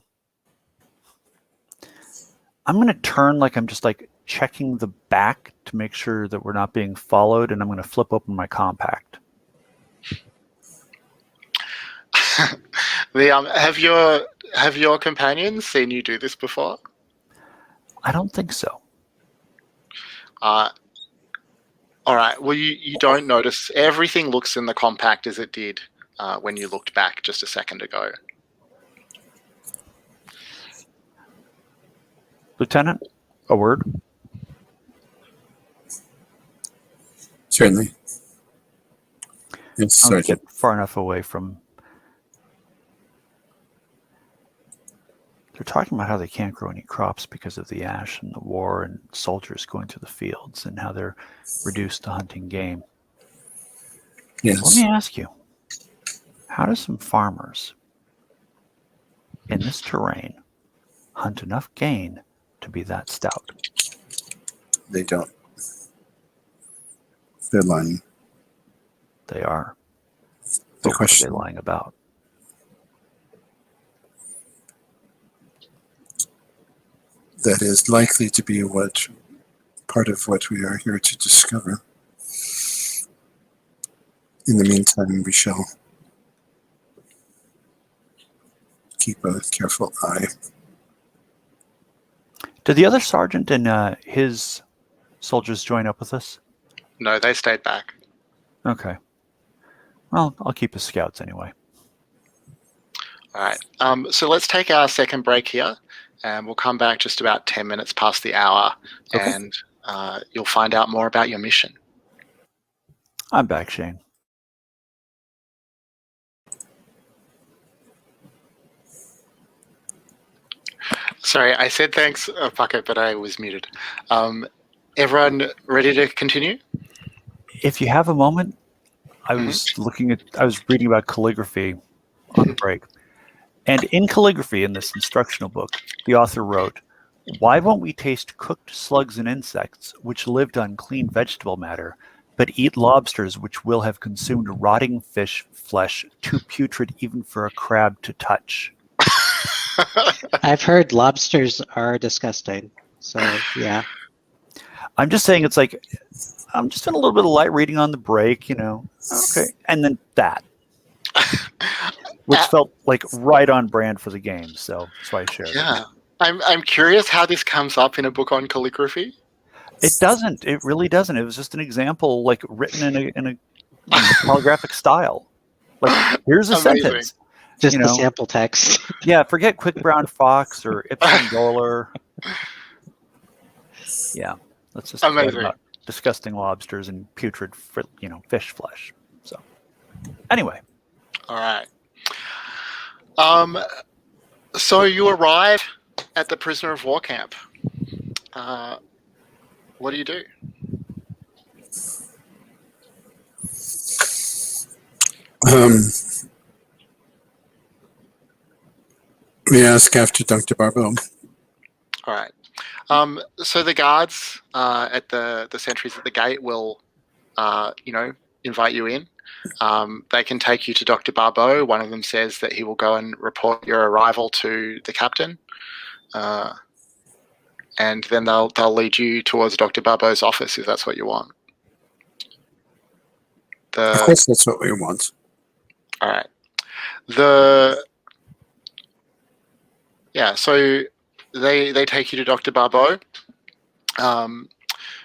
Speaker 3: turn like I'm just like checking the back to make sure that we're not being followed, and I'm going to flip open my compact.
Speaker 1: Have your companions seen you do this before?
Speaker 3: I don't think so.
Speaker 1: All right. Well, you don't notice. Everything looks in the compact as it did when you looked back just a second ago.
Speaker 3: Lieutenant, a word?
Speaker 2: Certainly. Yes,
Speaker 3: I'll
Speaker 2: Sergeant.
Speaker 3: get far enough away from... They're talking about how they can't grow any crops because of the ash and the war and soldiers going through the fields and how they're reduced to hunting game.
Speaker 2: Yes.
Speaker 3: Let me ask you, how do some farmers in this terrain hunt enough gain to be that stout?
Speaker 2: They don't. They're lying.
Speaker 3: They are.
Speaker 2: The
Speaker 3: What are
Speaker 2: question,
Speaker 3: they lying about?
Speaker 2: that is likely to be what part of what we are here to discover. In the meantime, we shall keep a careful eye.
Speaker 3: Did the other sergeant and his soldiers join up with us?
Speaker 1: No, they stayed back.
Speaker 3: Okay. Well, I'll keep his scouts anyway.
Speaker 1: All right. So let's take our second break here, and we'll come back just about 10 minutes past the hour,
Speaker 3: Okay.
Speaker 1: and you'll find out more about your mission.
Speaker 3: I'm back, Shane.
Speaker 1: Sorry, I said thanks, Paco, but I was muted. Everyone ready to continue?
Speaker 3: If you have a moment, I was reading about calligraphy on the break. And in calligraphy, in this instructional book, the author wrote, "Why won't we taste cooked slugs and insects, which lived on clean vegetable matter, but eat lobsters which will have consumed rotting fish flesh, too putrid even for a crab to touch?"
Speaker 4: I've heard lobsters are disgusting. So, yeah.
Speaker 3: I'm just saying, it's like, I'm just doing a little bit of light reading on the break, you know. Okay. And then that, which felt like right on brand for the game. So that's why I shared it.
Speaker 1: Yeah. I'm curious how this comes up in a book on calligraphy.
Speaker 3: It doesn't. It really doesn't. It was just an example, like written in a calligraphic style. Like, here's a
Speaker 1: Amazing.
Speaker 3: sentence.
Speaker 4: Just
Speaker 3: You
Speaker 4: the
Speaker 3: know.
Speaker 4: sample text.
Speaker 3: Yeah, forget Quick Brown Fox or Ipsum Dollar. Yeah, let's just write
Speaker 1: Amazing.
Speaker 3: about disgusting lobsters and putrid, fish flesh. So, anyway,
Speaker 1: All right. So you arrive at the prisoner of war camp. What do you do?
Speaker 2: We ask after Dr. Barbeau.
Speaker 1: All right. So the guards at the sentries at the gate will, invite you in. They can take you to Dr. Barbeau. One of them says that he will go and report your arrival to the captain, and then they'll lead you towards Dr. Barbeau's office if that's what you want.
Speaker 2: Of course, that's what we want.
Speaker 1: All right. So they take you to Dr. Barbeau.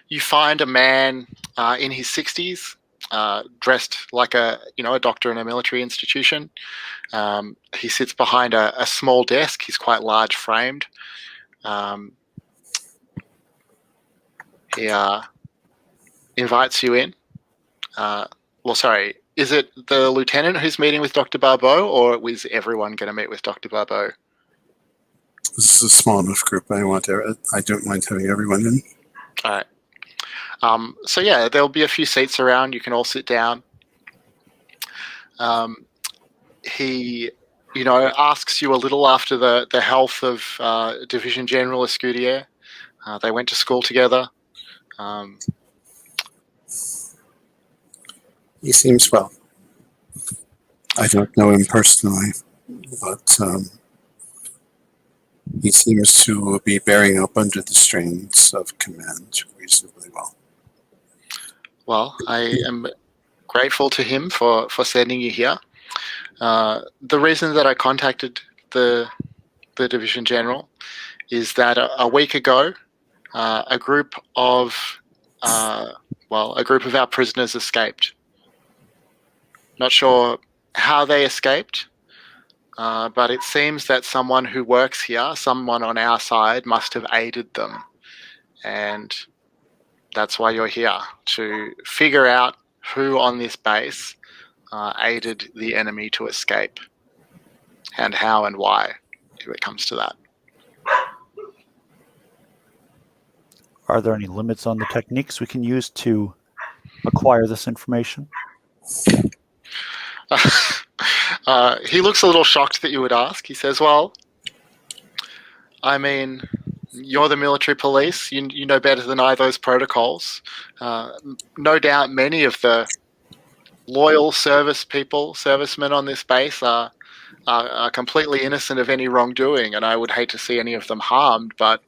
Speaker 1: You find a man in his 60s, dressed like a doctor in a military institution. He sits behind a small desk. He's quite large framed. He invites you in. Is it the lieutenant who's meeting with Dr. Barbeau, or was everyone going to meet with Dr. Barbeau?
Speaker 2: This is a small enough group. I don't mind having everyone in.
Speaker 1: All right. There'll be a few seats around. You can all sit down. He, asks you a little after the health of Division General Escudier. They went to school together.
Speaker 2: He seems well. I don't know him personally, but he seems to be bearing up under the strains of command reasonably well.
Speaker 1: Well, I am grateful to him for sending you here. The reason that I contacted the Division General is that a week ago, a group of our prisoners escaped. Not sure how they escaped, but it seems that someone who works here, someone on our side, must have aided them. And that's why you're here, to figure out who on this base aided the enemy to escape, and how and why, if it comes to that.
Speaker 3: Are there any limits on the techniques we can use to acquire this information?
Speaker 1: He looks a little shocked that you would ask. He says, well, I mean, you're the military police. You know better than I those protocols. No doubt many of the loyal servicemen on this base are completely innocent of any wrongdoing, and I would hate to see any of them harmed, but,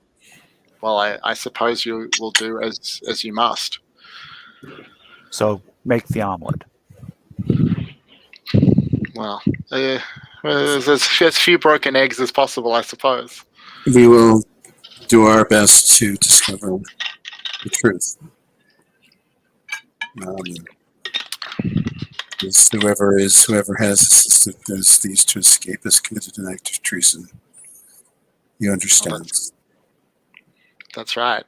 Speaker 1: well, I suppose you will do as you must.
Speaker 3: So make the omelet.
Speaker 1: Well, there's as few broken eggs as possible, I suppose.
Speaker 2: We will do our best to discover the truth. Whoever has assisted these to escape has committed an act of treason. You understand?
Speaker 1: That's right.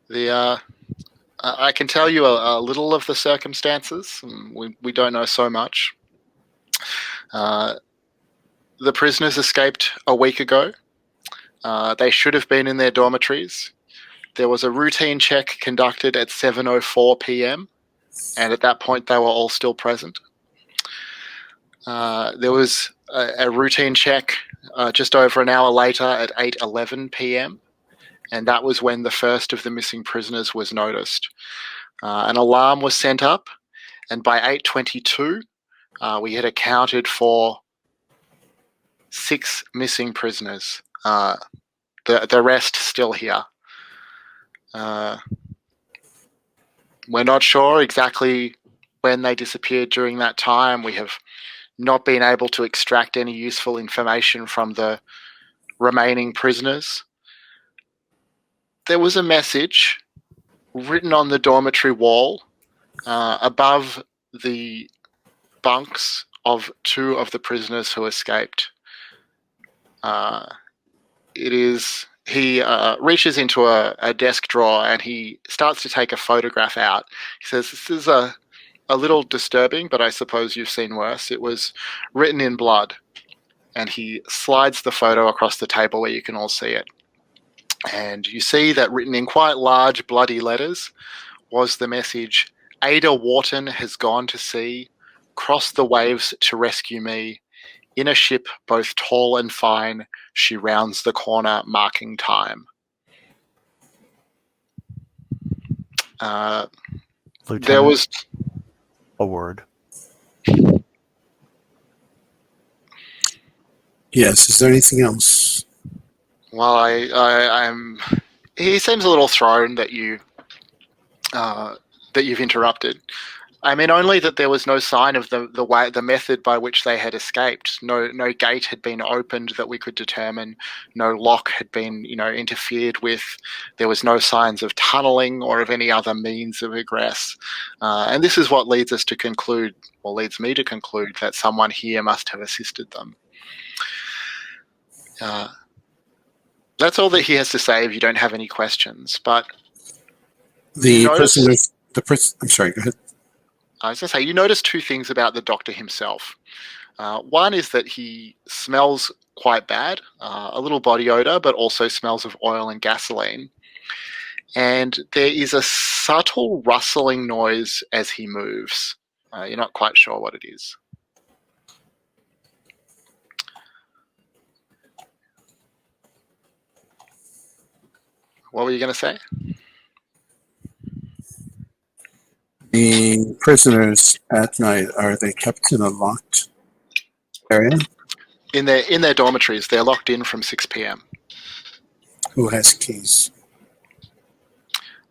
Speaker 1: I can tell you a little of the circumstances. We don't know so much. The prisoners escaped a week ago. They should have been in their dormitories. There was a routine check conducted at 7:04 p.m. and at that point they were all still present. There was a routine check just over an hour later at 8:11 p.m. and that was when the first of the missing prisoners was noticed. An alarm was sent up, and by 8:22 we had accounted for 6 missing prisoners. The rest still here. We're not sure exactly when they disappeared during that time. We have not been able to extract any useful information from the remaining prisoners. There was a message written on the dormitory wall above the bunks of 2 of the prisoners who escaped. He reaches into a desk drawer and he starts to take a photograph out. He says, this is a little disturbing, but I suppose you've seen worse. It was written in blood. And he slides the photo across the table where you can all see it. And you see that written in quite large bloody letters was the message, Ada Wharton has gone to sea, crossed the waves to rescue me. In a ship both tall and fine, she rounds the corner, marking time.
Speaker 3: Lieutenant,
Speaker 1: there was
Speaker 3: a word.
Speaker 2: Yes. Is there anything else?
Speaker 1: Well, I'm. He seems a little thrown that you've interrupted. I mean, only that there was no sign of the method by which they had escaped. No gate had been opened that we could determine. No lock had been, interfered with. There was no signs of tunneling or of any other means of egress. And this is what leads me to conclude that someone here must have assisted them. That's all that he has to say if you don't have any questions. But
Speaker 2: I'm sorry, go ahead.
Speaker 1: I was going to say, you notice 2 things about the doctor himself. One is that he smells quite bad, a little body odor, but also smells of oil and gasoline. And there is a subtle rustling noise as he moves. You're not quite sure what it is. What were you going to say?
Speaker 2: The prisoners at night, are they kept in a locked area?
Speaker 1: In their dormitories, they're locked in from 6 p.m.
Speaker 2: Who has keys?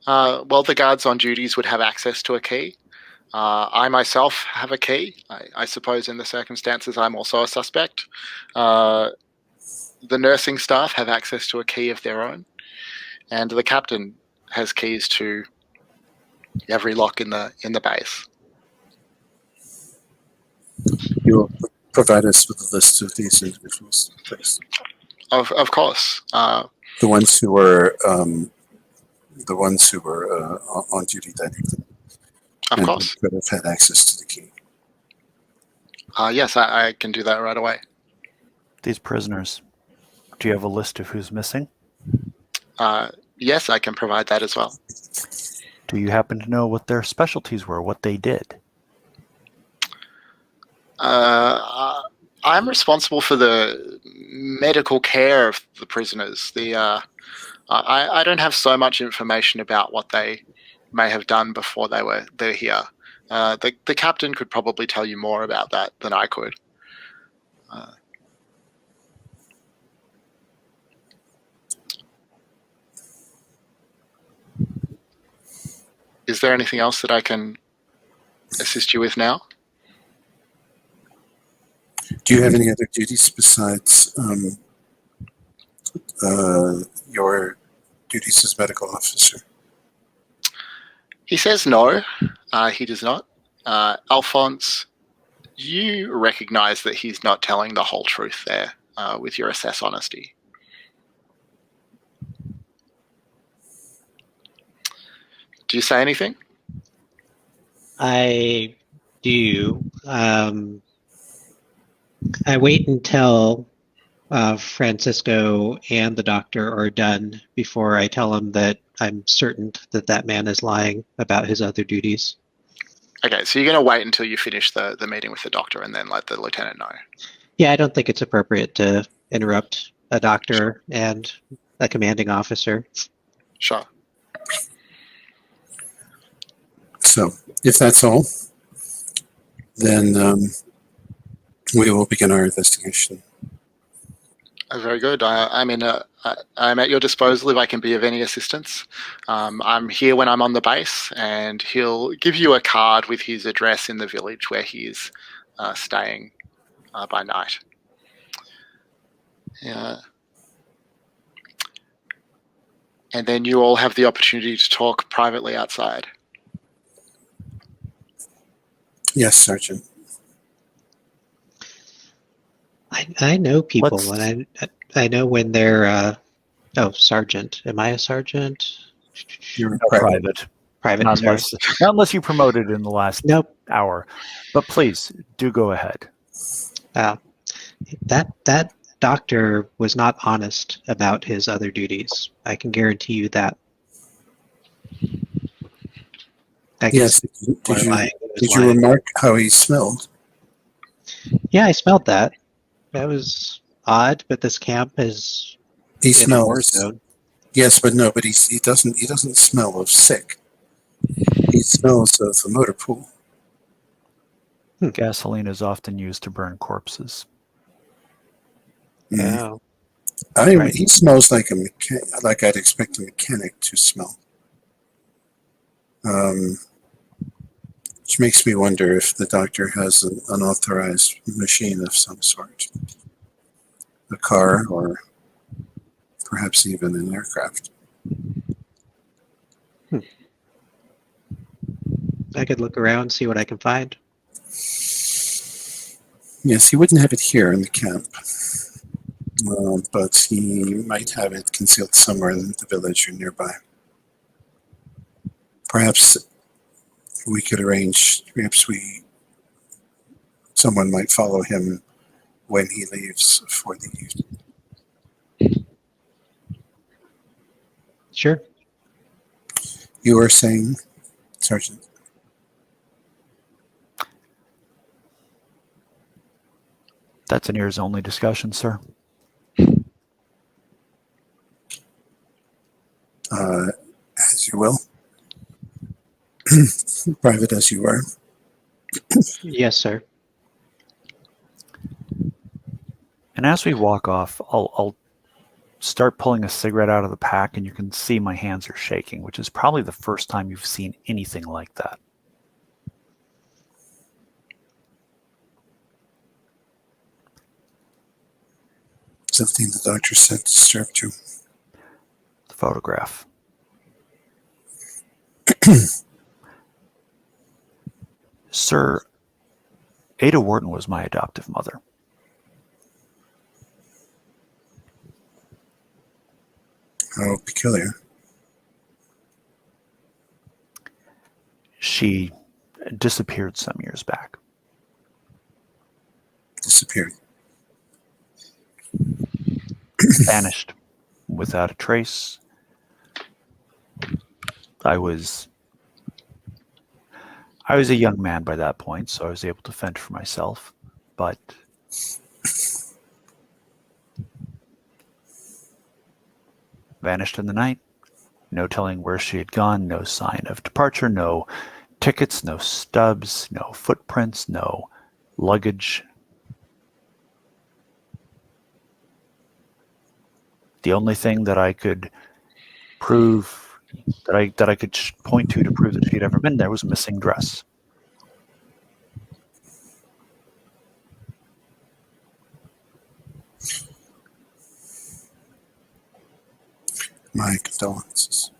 Speaker 1: Well, the guards on duties would have access to a key. I myself have a key. I suppose in the circumstances, I'm also a suspect. The nursing staff have access to a key of their own, and the captain has keys to every lock in the base.
Speaker 2: You will provide us with a list of these individuals, please.
Speaker 1: Of course.
Speaker 2: The ones who were on duty that evening.
Speaker 1: Of
Speaker 2: and
Speaker 1: course.
Speaker 2: could have had access to the key.
Speaker 1: Yes, I can do that right away.
Speaker 3: These prisoners, do you have a list of who's missing?
Speaker 1: Yes, I can provide that as well.
Speaker 3: Do you happen to know what their specialties were, what they did?
Speaker 1: I'm responsible for the medical care of the prisoners. I don't have so much information about what they may have done before they're here. The captain could probably tell you more about that than I could. Is there anything else that I can assist you with now?
Speaker 2: Do you have any other duties besides your duties as medical officer?
Speaker 1: He says no, he does not. Alphonse, you recognize that he's not telling the whole truth there with your assess honesty. Do you say anything?
Speaker 4: I do. I wait until Francisco and the doctor are done before I tell him that I'm certain that that man is lying about his other duties.
Speaker 1: Okay, so you're going to wait until you finish the meeting with the doctor and then let the lieutenant know.
Speaker 4: Yeah, I don't think it's appropriate to interrupt a doctor and a commanding officer.
Speaker 1: Sure.
Speaker 2: So, if that's all, then we will begin our investigation.
Speaker 1: Very good. I'm at your disposal if I can be of any assistance. I'm here when I'm on the base, and he'll give you a card with his address in the village where he's staying by night. And then you all have the opportunity to talk privately outside.
Speaker 2: Yes, Sergeant.
Speaker 4: I know people, and I know when they're. Sergeant. Am I a sergeant?
Speaker 2: You're
Speaker 3: Private.
Speaker 4: Private.
Speaker 3: Not
Speaker 4: Sorry.
Speaker 3: unless you promoted in the last
Speaker 4: Nope.
Speaker 3: hour. But please, do go ahead.
Speaker 4: That doctor was not honest about his other duties. I can guarantee you that.
Speaker 2: Yes. Did you remark how he smelled?
Speaker 4: Yeah, I smelled that. That was odd, but this camp is
Speaker 2: He
Speaker 4: in a war
Speaker 2: smells.
Speaker 4: zone.
Speaker 2: Yes, but no. But he doesn't smell of sick. He smells of the motor pool.
Speaker 3: Gasoline is often used to burn corpses.
Speaker 4: Oh.
Speaker 2: Right. He smells like like I'd expect a mechanic to smell. Which makes me wonder if the doctor has an unauthorized machine of some sort. A car, or perhaps even an aircraft.
Speaker 4: I could look around, see what I can find.
Speaker 2: Yes, he wouldn't have it here in the camp. But he might have it concealed somewhere in the village or nearby. Perhaps we could arrange, someone might follow him when he leaves for the evening.
Speaker 4: Sure.
Speaker 2: You were saying, Sergeant?
Speaker 3: That's an ears-only discussion, sir.
Speaker 2: As you will. Private as you are.
Speaker 4: Yes, sir.
Speaker 3: And as we walk off, I'll start pulling a cigarette out of the pack, and you can see my hands are shaking, which is probably the first time you've seen anything like that.
Speaker 2: Something the doctor said disturbed you.
Speaker 3: The photograph. Sir, Ada Wharton was my adoptive mother.
Speaker 2: How peculiar.
Speaker 3: She disappeared some years back.
Speaker 2: Disappeared.
Speaker 3: Vanished without a trace. I was a young man by that point, so I was able to fend for myself, but vanished in the night. No telling where she had gone, no sign of departure, no tickets, no stubs, no footprints, no luggage. The only thing that I could prove, that I could point to prove that she had ever been there, was a missing dress.
Speaker 2: My condolences.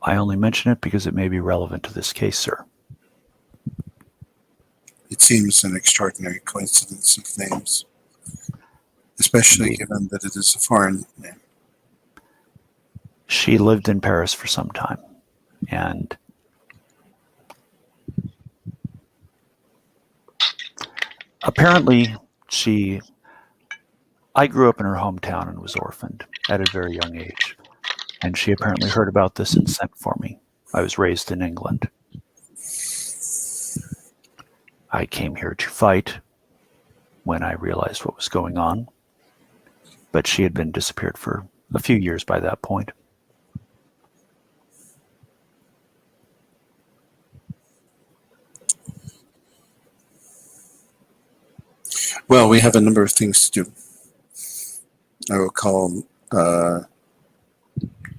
Speaker 3: I only mention it because it may be relevant to this case, sir.
Speaker 2: It seems an extraordinary coincidence of names, especially given that it is a foreign name.
Speaker 3: She lived in Paris for some time, and apparently I grew up in her hometown and was orphaned at a very young age, and she apparently heard about this and sent for me. I was raised in England. I came here to fight when I realized what was going on, but she had been disappeared for a few years by that point.
Speaker 2: Well, we have a number of things to do. I will call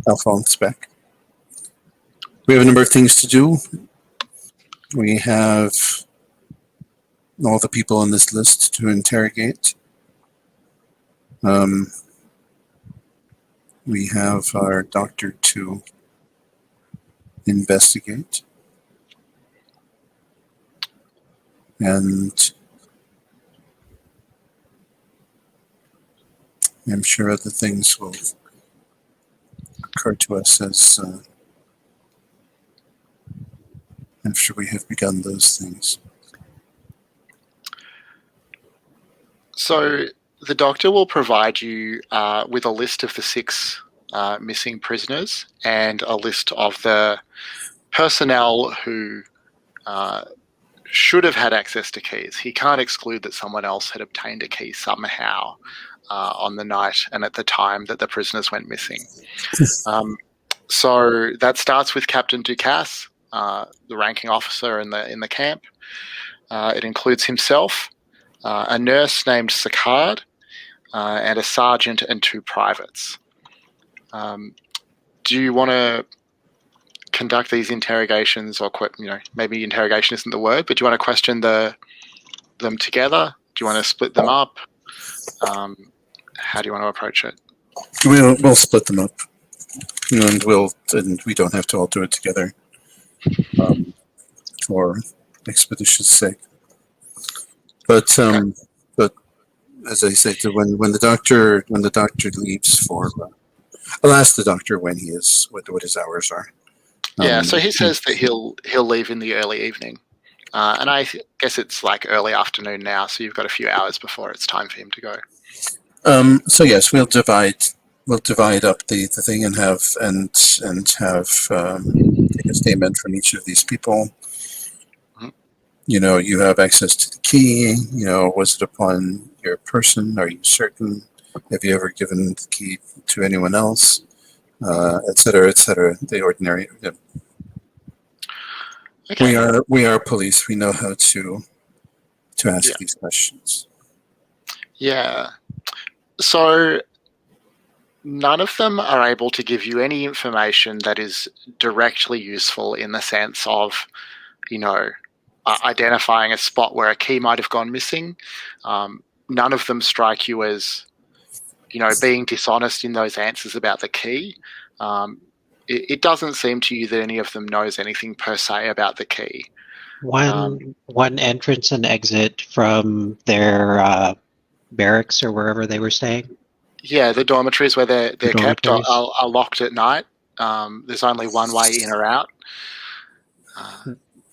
Speaker 2: Alphonse back. We have a number of things to do. We have all the people on this list to interrogate. We have our doctor to investigate. And I'm sure other things will occur to us as after we have begun those things.
Speaker 1: So the doctor will provide you with a list of the 6 missing prisoners and a list of the personnel who should have had access to keys. He can't exclude that someone else had obtained a key somehow on the night and at the time that the prisoners went missing. So that starts with Captain Ducasse, the ranking officer in the camp. It includes himself, a nurse named Sicard, and a sergeant and 2 privates. Do you want to conduct these interrogations, or maybe interrogation isn't the word, but do you want to question them together? Do you want to split them up? How do you want to approach it?
Speaker 2: We'll split them up, and we don't have to all do it together for expeditious sake. But as I say, when the doctor leaves for, I'll ask the doctor when he is, what his hours are.
Speaker 1: Yeah, so he says that he'll leave in the early evening, and I guess it's like early afternoon now, so you've got a few hours before it's time for him to go.
Speaker 2: So yes, we'll divide up the thing and have take a statement from each of these people.
Speaker 1: Mhm.
Speaker 2: You have access to the key. Was it upon your person? Are you certain? Have you ever given the key to anyone else? et cetera, et cetera. The ordinary.
Speaker 1: Okay.
Speaker 2: We are police. We know how to ask
Speaker 1: Yeah.
Speaker 2: these questions.
Speaker 1: Yeah. So none of them are able to give you any information that is directly useful in the sense of, identifying a spot where a key might have gone missing. None of them strike you as, being dishonest in those answers about the key. It doesn't seem to you that any of them knows anything per se about the key.
Speaker 4: One entrance and exit from their barracks or wherever they were staying.
Speaker 1: Yeah, the dormitories where they're kept are
Speaker 4: dormitories.
Speaker 1: locked at night. There's only one way in or out.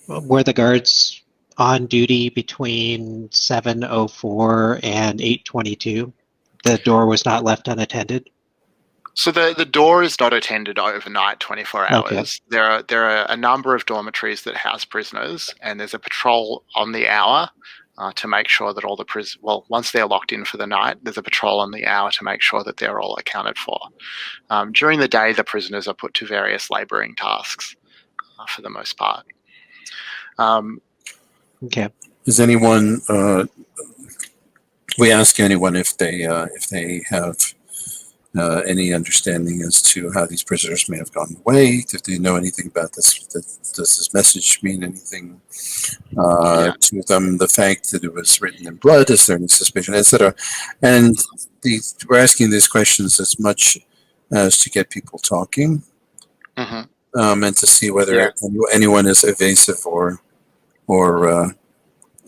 Speaker 4: Were the guards on duty between 7:04 and 8:22? The door was not left unattended.
Speaker 1: So the door is not attended overnight, 24 hours.
Speaker 4: Okay.
Speaker 1: There are a number of dormitories that house prisoners, and there's a patrol on the hour to make sure that all the once they're locked in for the night, there's a patrol on the hour to make sure that they're all accounted for. During the day, the prisoners are put to various labouring tasks for the most part.
Speaker 4: Okay.
Speaker 2: Does anyone? We ask anyone if they have any understanding as to how these prisoners may have gone away. If they know anything about this, does this message mean anything to them? The fact that it was written in blood, is there any suspicion, etc. And we're asking these questions as much as to get people talking, and to see whether anyone is evasive or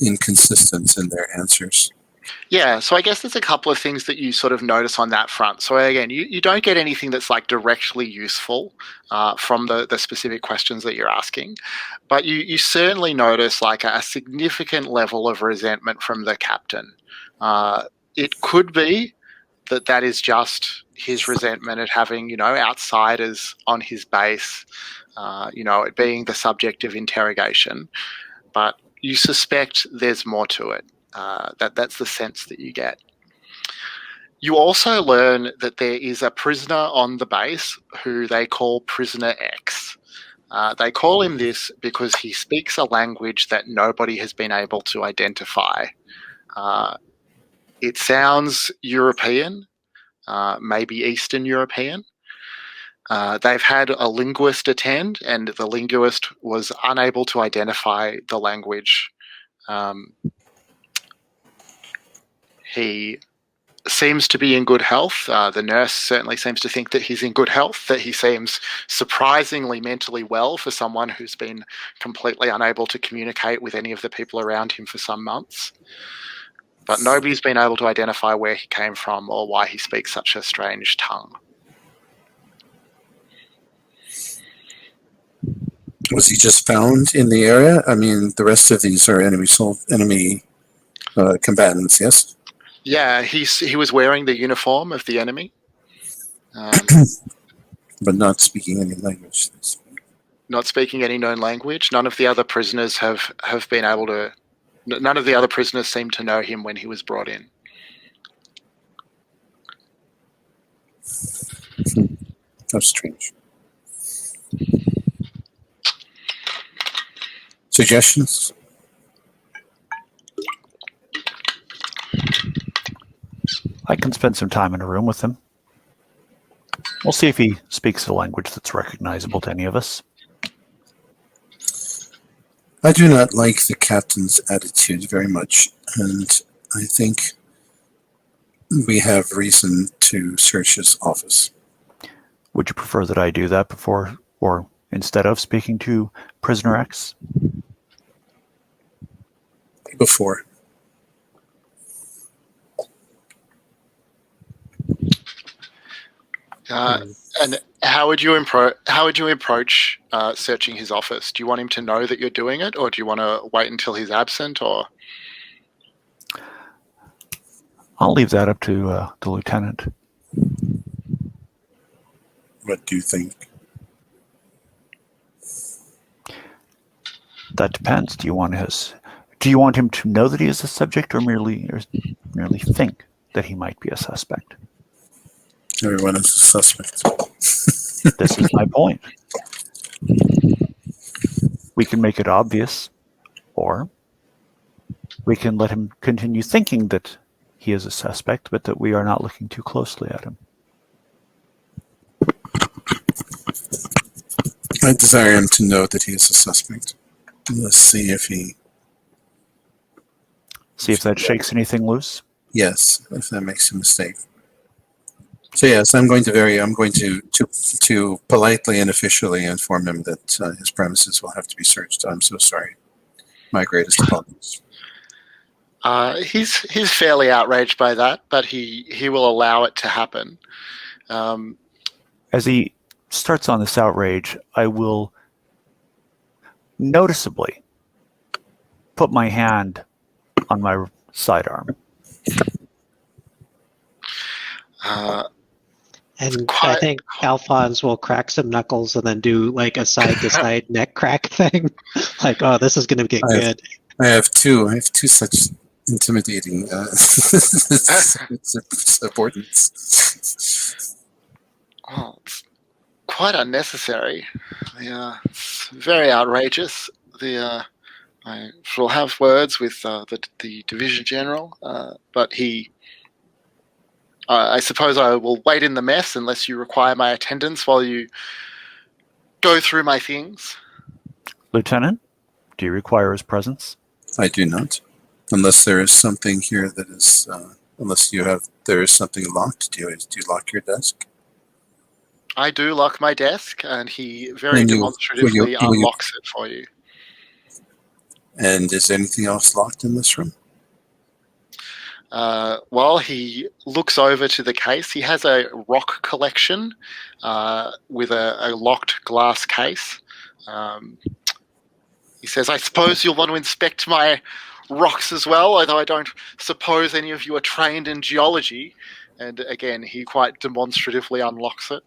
Speaker 2: inconsistent in their answers.
Speaker 1: Yeah, so I guess there's a couple of things that you sort of notice on that front. So again, you don't get anything that's like directly useful from the specific questions that you're asking, but you certainly notice like a significant level of resentment from the captain. It could be that is just his resentment at having, outsiders on his base, it being the subject of interrogation, but you suspect there's more to it. That's the sense that you get. You also learn that there is a prisoner on the base who they call Prisoner X. They call him this because he speaks a language that nobody has been able to identify. It sounds European, maybe Eastern European. They've had a linguist attend, and the linguist was unable to identify the language. He seems to be in good health. The nurse certainly seems to think that he's in good health, that he seems surprisingly mentally well for someone who's been completely unable to communicate with any of the people around him for some months. But nobody's been able to identify where he came from or why he speaks such a strange tongue.
Speaker 2: Was he just found in the area? I mean, the rest of these are enemy combatants, yes?
Speaker 1: Yeah, he was wearing the uniform of the enemy.
Speaker 2: But not speaking any language.
Speaker 1: Not speaking any known language. None of the other prisoners have been able to... None of the other prisoners seem to know him when he was brought in.
Speaker 2: How strange. Suggestions?
Speaker 3: I can spend some time in a room with him. We'll see if he speaks a language that's recognizable to any of us.
Speaker 2: I do not like the captain's attitude very much, and I think we have reason to search his office.
Speaker 3: Would you prefer that I do that before or instead of speaking to Prisoner X?
Speaker 2: Before.
Speaker 1: And how would you approach searching his office? Do you want him to know that you're doing it, or do you want to wait until he's absent? Or
Speaker 3: I'll leave that up to the lieutenant.
Speaker 2: What do you think?
Speaker 3: That depends. Do you want him to know that he is a subject, or merely think that he might be a suspect?
Speaker 2: Everyone is a suspect.
Speaker 3: This is my point. We can make it obvious, or we can let him continue thinking that he is a suspect, but that we are not looking too closely at him.
Speaker 2: I desire him to know that he is a suspect. Let's see if he...
Speaker 3: See if that shakes anything loose.
Speaker 2: Yes, if that makes a mistake. So yes, I'm going to politely and officially inform him that his premises will have to be searched. I'm so sorry. My greatest apologies.
Speaker 1: He's fairly outraged by that, but he will allow it to happen.
Speaker 3: As he starts on this outrage, I will noticeably put my hand on my sidearm.
Speaker 4: And I think Alphonse will crack some knuckles and then do like a side-to-side neck crack thing. Like, oh, this is going to get good.
Speaker 2: I have two such intimidating subordinates.
Speaker 1: Oh, it's quite unnecessary. It's very outrageous. I shall have words with the division general, but I suppose I will wait in the mess unless you require my attendance while you go through my things.
Speaker 3: Lieutenant, do you require his presence?
Speaker 2: I do not, unless there is something here that is. There is something locked. Do you lock your desk?
Speaker 1: I do lock my desk, and he very demonstratively unlocks it for you.
Speaker 2: And is anything else locked in this room?
Speaker 1: Well, he looks over to the case. He has a rock collection with a locked glass case. He says, I suppose you'll want to inspect my rocks as well, although I don't suppose any of you are trained in geology. And again, he quite demonstratively unlocks it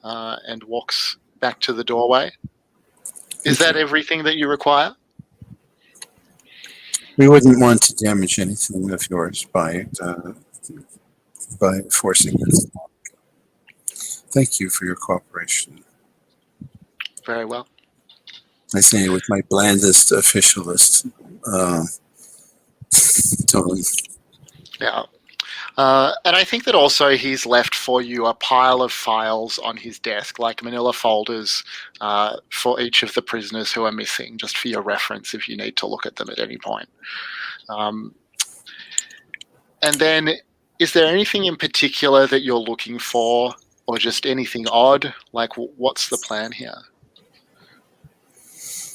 Speaker 1: and walks back to the doorway. Is that everything that you require?
Speaker 2: We wouldn't want to damage anything of yours by forcing this. Thank you for your cooperation.
Speaker 1: Very well.
Speaker 2: I say with my blandest officialist tone.
Speaker 1: Yeah. And I think that also he's left for you a pile of files on his desk, like manila folders for each of the prisoners who are missing, just for your reference if you need to look at them at any point. And then, is there anything in particular that you're looking for, or just anything odd? Like, what's the plan here?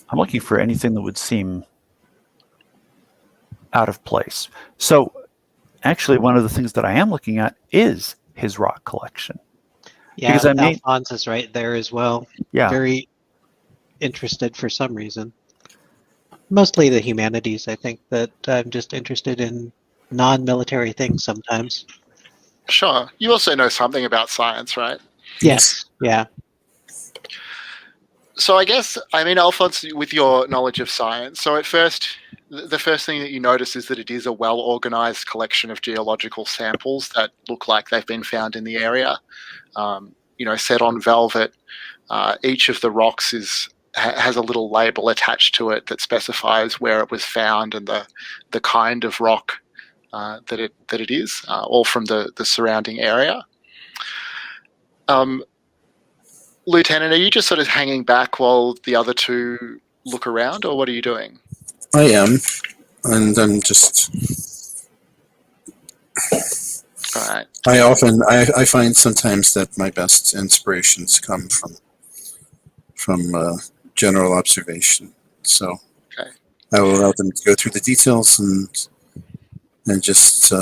Speaker 3: I'm looking for anything that would seem out of place. So, actually, one of the things that I am looking at is his rock collection.
Speaker 4: Yeah, because Alphonse is right there as well.
Speaker 3: Yeah.
Speaker 4: Very interested for some reason. Mostly the humanities, I think, that I'm just interested in non-military things sometimes.
Speaker 1: Sure. You also know something about science, right?
Speaker 4: Yes. Yeah.
Speaker 1: So I guess, Alphonse, with your knowledge of science, so at first, the first thing that you notice is that it is a well-organized collection of geological samples that look like they've been found in the area. Set on velvet. Each of the rocks has a little label attached to it that specifies where it was found and the kind of rock that it is, all from the surrounding area. Lieutenant, are you just sort of hanging back while the other two look around, or what are you doing?
Speaker 2: I am, and I'm just...
Speaker 1: All right.
Speaker 2: I find sometimes that my best inspirations come from general observation. So
Speaker 1: okay.
Speaker 2: I will allow them to go through the details and just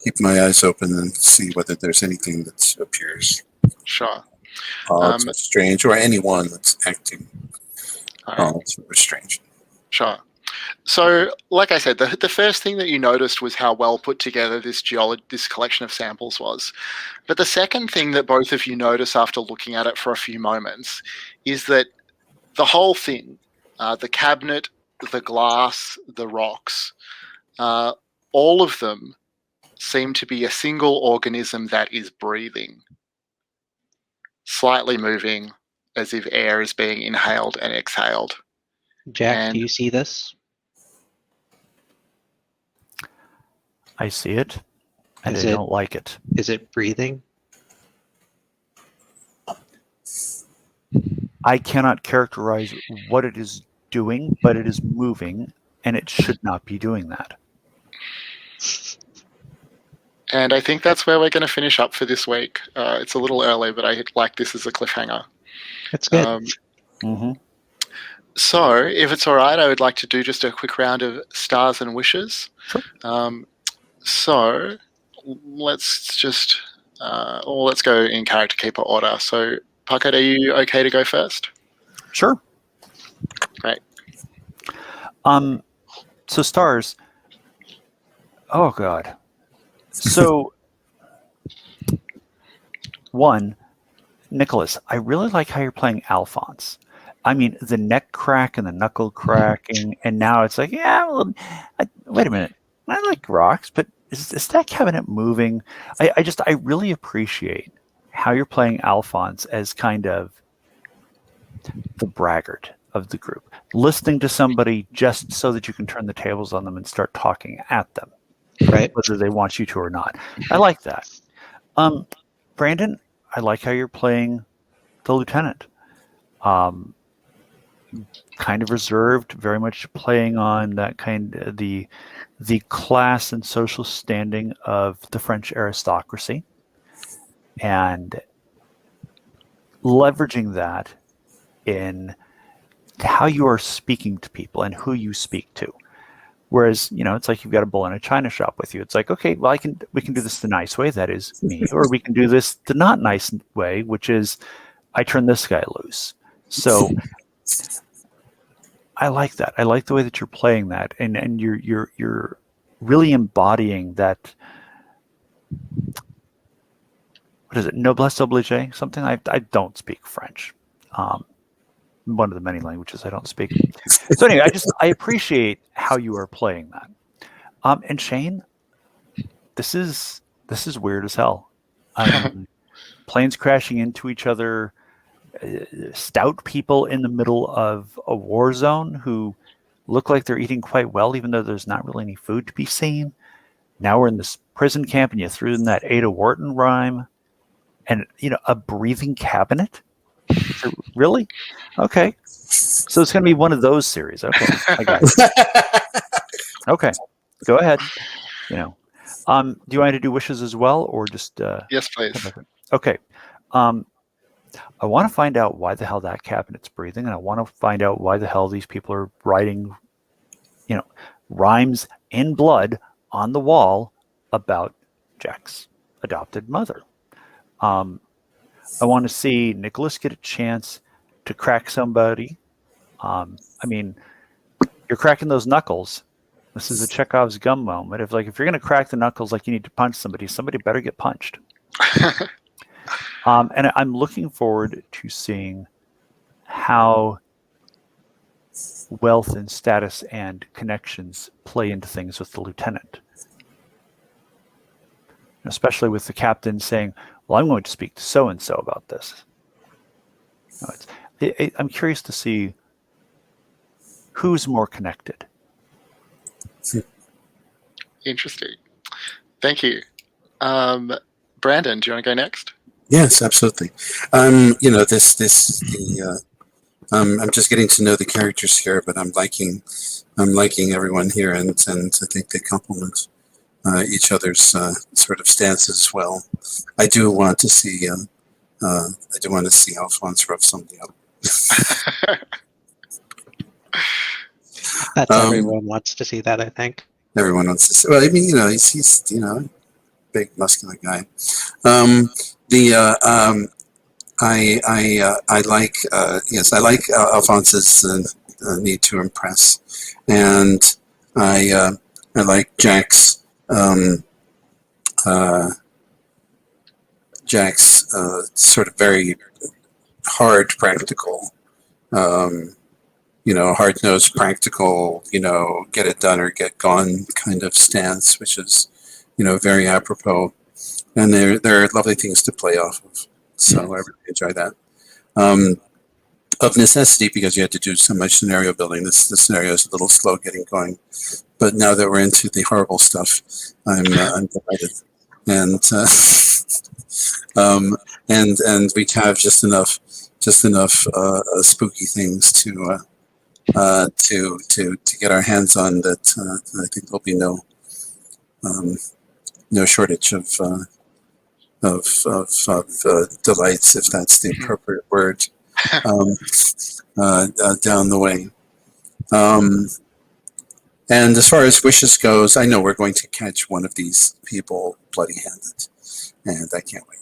Speaker 2: keep my eyes open and see whether there's anything that appears
Speaker 1: sure
Speaker 2: strange, or anyone that's acting strange.
Speaker 1: Sure. So, like I said, the first thing that you noticed was how well put together this collection of samples was. But the second thing that both of you notice after looking at it for a few moments is that the whole thing, the cabinet, the glass, the rocks, all of them seem to be a single organism that is breathing. slightly moving as if air is being inhaled and exhaled.
Speaker 4: Jack,
Speaker 1: And-
Speaker 4: do you see this?
Speaker 3: I see it, and
Speaker 4: Is
Speaker 3: I
Speaker 4: it-
Speaker 3: don't like it.
Speaker 4: Is it breathing?
Speaker 3: I cannot characterize what it is doing, but it is moving, and it should not be doing that.
Speaker 1: And I think that's where we're going to finish up for this week. It's a little early, but I like this as a cliffhanger.
Speaker 4: That's good.
Speaker 1: So, if it's all right, I would like to do just a quick round of stars and wishes.
Speaker 3: Sure.
Speaker 1: So, let's go in character keeper order. So, Puckett, are you okay to go first?
Speaker 3: Sure.
Speaker 1: Great.
Speaker 3: So stars. Oh God. So, one, Nicholas, I really like how you're playing Alphonse. I mean, the neck crack and the knuckle cracking, and now it's like, yeah, well, wait a minute. I like rocks, but is that cabinet moving? I really appreciate how you're playing Alphonse as kind of the braggart of the group, listening to somebody just so that you can turn the tables on them and start talking at them,
Speaker 4: Right.
Speaker 3: whether they want you to or not. I like that. Brandon, I like how you're playing the lieutenant. Kind of reserved, very much playing on that kind of the class and social standing of the French aristocracy, and leveraging that in how you are speaking to people and who you speak to. Whereas, it's like you've got a bull in a china shop with you. It's like, okay, well, we can do this the nice way, that is me, or we can do this the not nice way, which is I turn this guy loose. So I like that. I like the way that you're playing that, and you're really embodying that. What is it? Noblesse oblige? Something I don't speak French. One of the many languages I don't speak. So anyway, I appreciate how you are playing that. And Shane, this is weird as hell. Planes crashing into each other, stout people in the middle of a war zone who look like they're eating quite well, even though there's not really any food to be seen. Now we're in this prison camp, and you threw in that Ada Wharton rhyme, and a breathing cabinet. Really? Okay. So it's going to be one of those series. Okay, I got it. Okay, go ahead. Do you want to do wishes as well, or just?
Speaker 1: Yes, please.
Speaker 3: Okay. I want to find out why the hell that cabinet's breathing, and I want to find out why the hell these people are writing, rhymes in blood on the wall about Jack's adopted mother. I want to see Nicholas get a chance to crack somebody. You're cracking those knuckles. This is a Chekhov's gun moment. If you're going to crack the knuckles like you need to punch somebody better get punched. And I'm looking forward to seeing how wealth and status and connections play into things with the lieutenant. Especially with the captain saying, well, I'm going to speak to so-and-so about this. I'm curious to see who's more connected.
Speaker 1: Interesting. Thank you. Brandon, do you want to go next?
Speaker 2: Yes, absolutely. I'm just getting to know the characters here, but I'm liking everyone here, and I think they complement each other's sort of stances well. I do want to see Alphonse rough somebody up.
Speaker 4: That's everyone wants to see that, I think.
Speaker 2: Everyone wants to see. Well, he's big muscular guy. I like Alphonse's need to impress, and I like Jack's sort of very hard practical, hard-nosed practical, get it done or get gone kind of stance, which is very apropos, and there are lovely things to play off of. So I really enjoy that. Of necessity, because you had to do so much scenario building. The scenario is a little slow getting going, but now that we're into the horrible stuff, I'm delighted, and and we have just enough spooky things to get our hands on that. I think there'll be no shortage of delights, if that's the appropriate word. Down the way. And as far as wishes goes, I know we're going to catch one of these people bloody-handed, and I can't wait.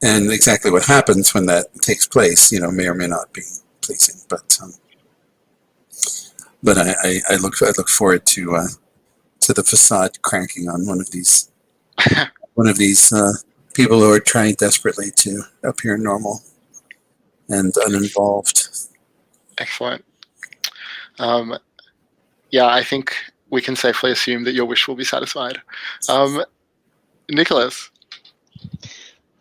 Speaker 2: And exactly what happens when that takes place, may or may not be pleasing, but I look forward to the facade cranking on one of these people who are trying desperately to appear normal and uninvolved.
Speaker 1: Excellent. Yeah, I think we can safely assume that your wish will be satisfied. Nicholas?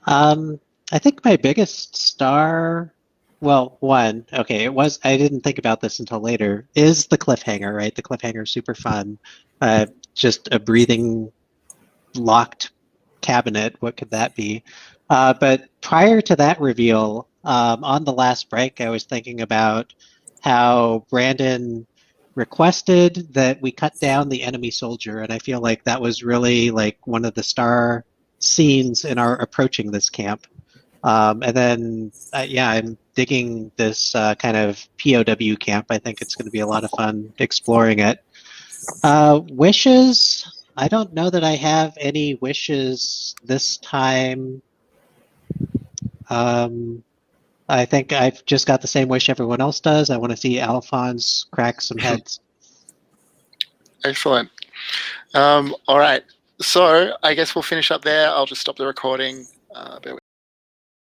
Speaker 4: I think my biggest star, well, one, okay, I didn't think about this until later, is the cliffhanger, right? The cliffhanger is super fun. Just a breathing, locked cabinet. What could that be? But prior to that reveal, on the last break, I was thinking about how Brandon requested that we cut down the enemy soldier, and I feel like that was really like one of the star scenes in our approaching this camp. And then, I'm digging this kind of POW camp. I think it's going to be a lot of fun exploring it. Wishes? I don't know that I have any wishes this time. I think I've just got the same wish everyone else does. I want to see Alphonse crack some heads.
Speaker 1: Excellent. All right. So I guess we'll finish up there. I'll just stop the recording. Bear with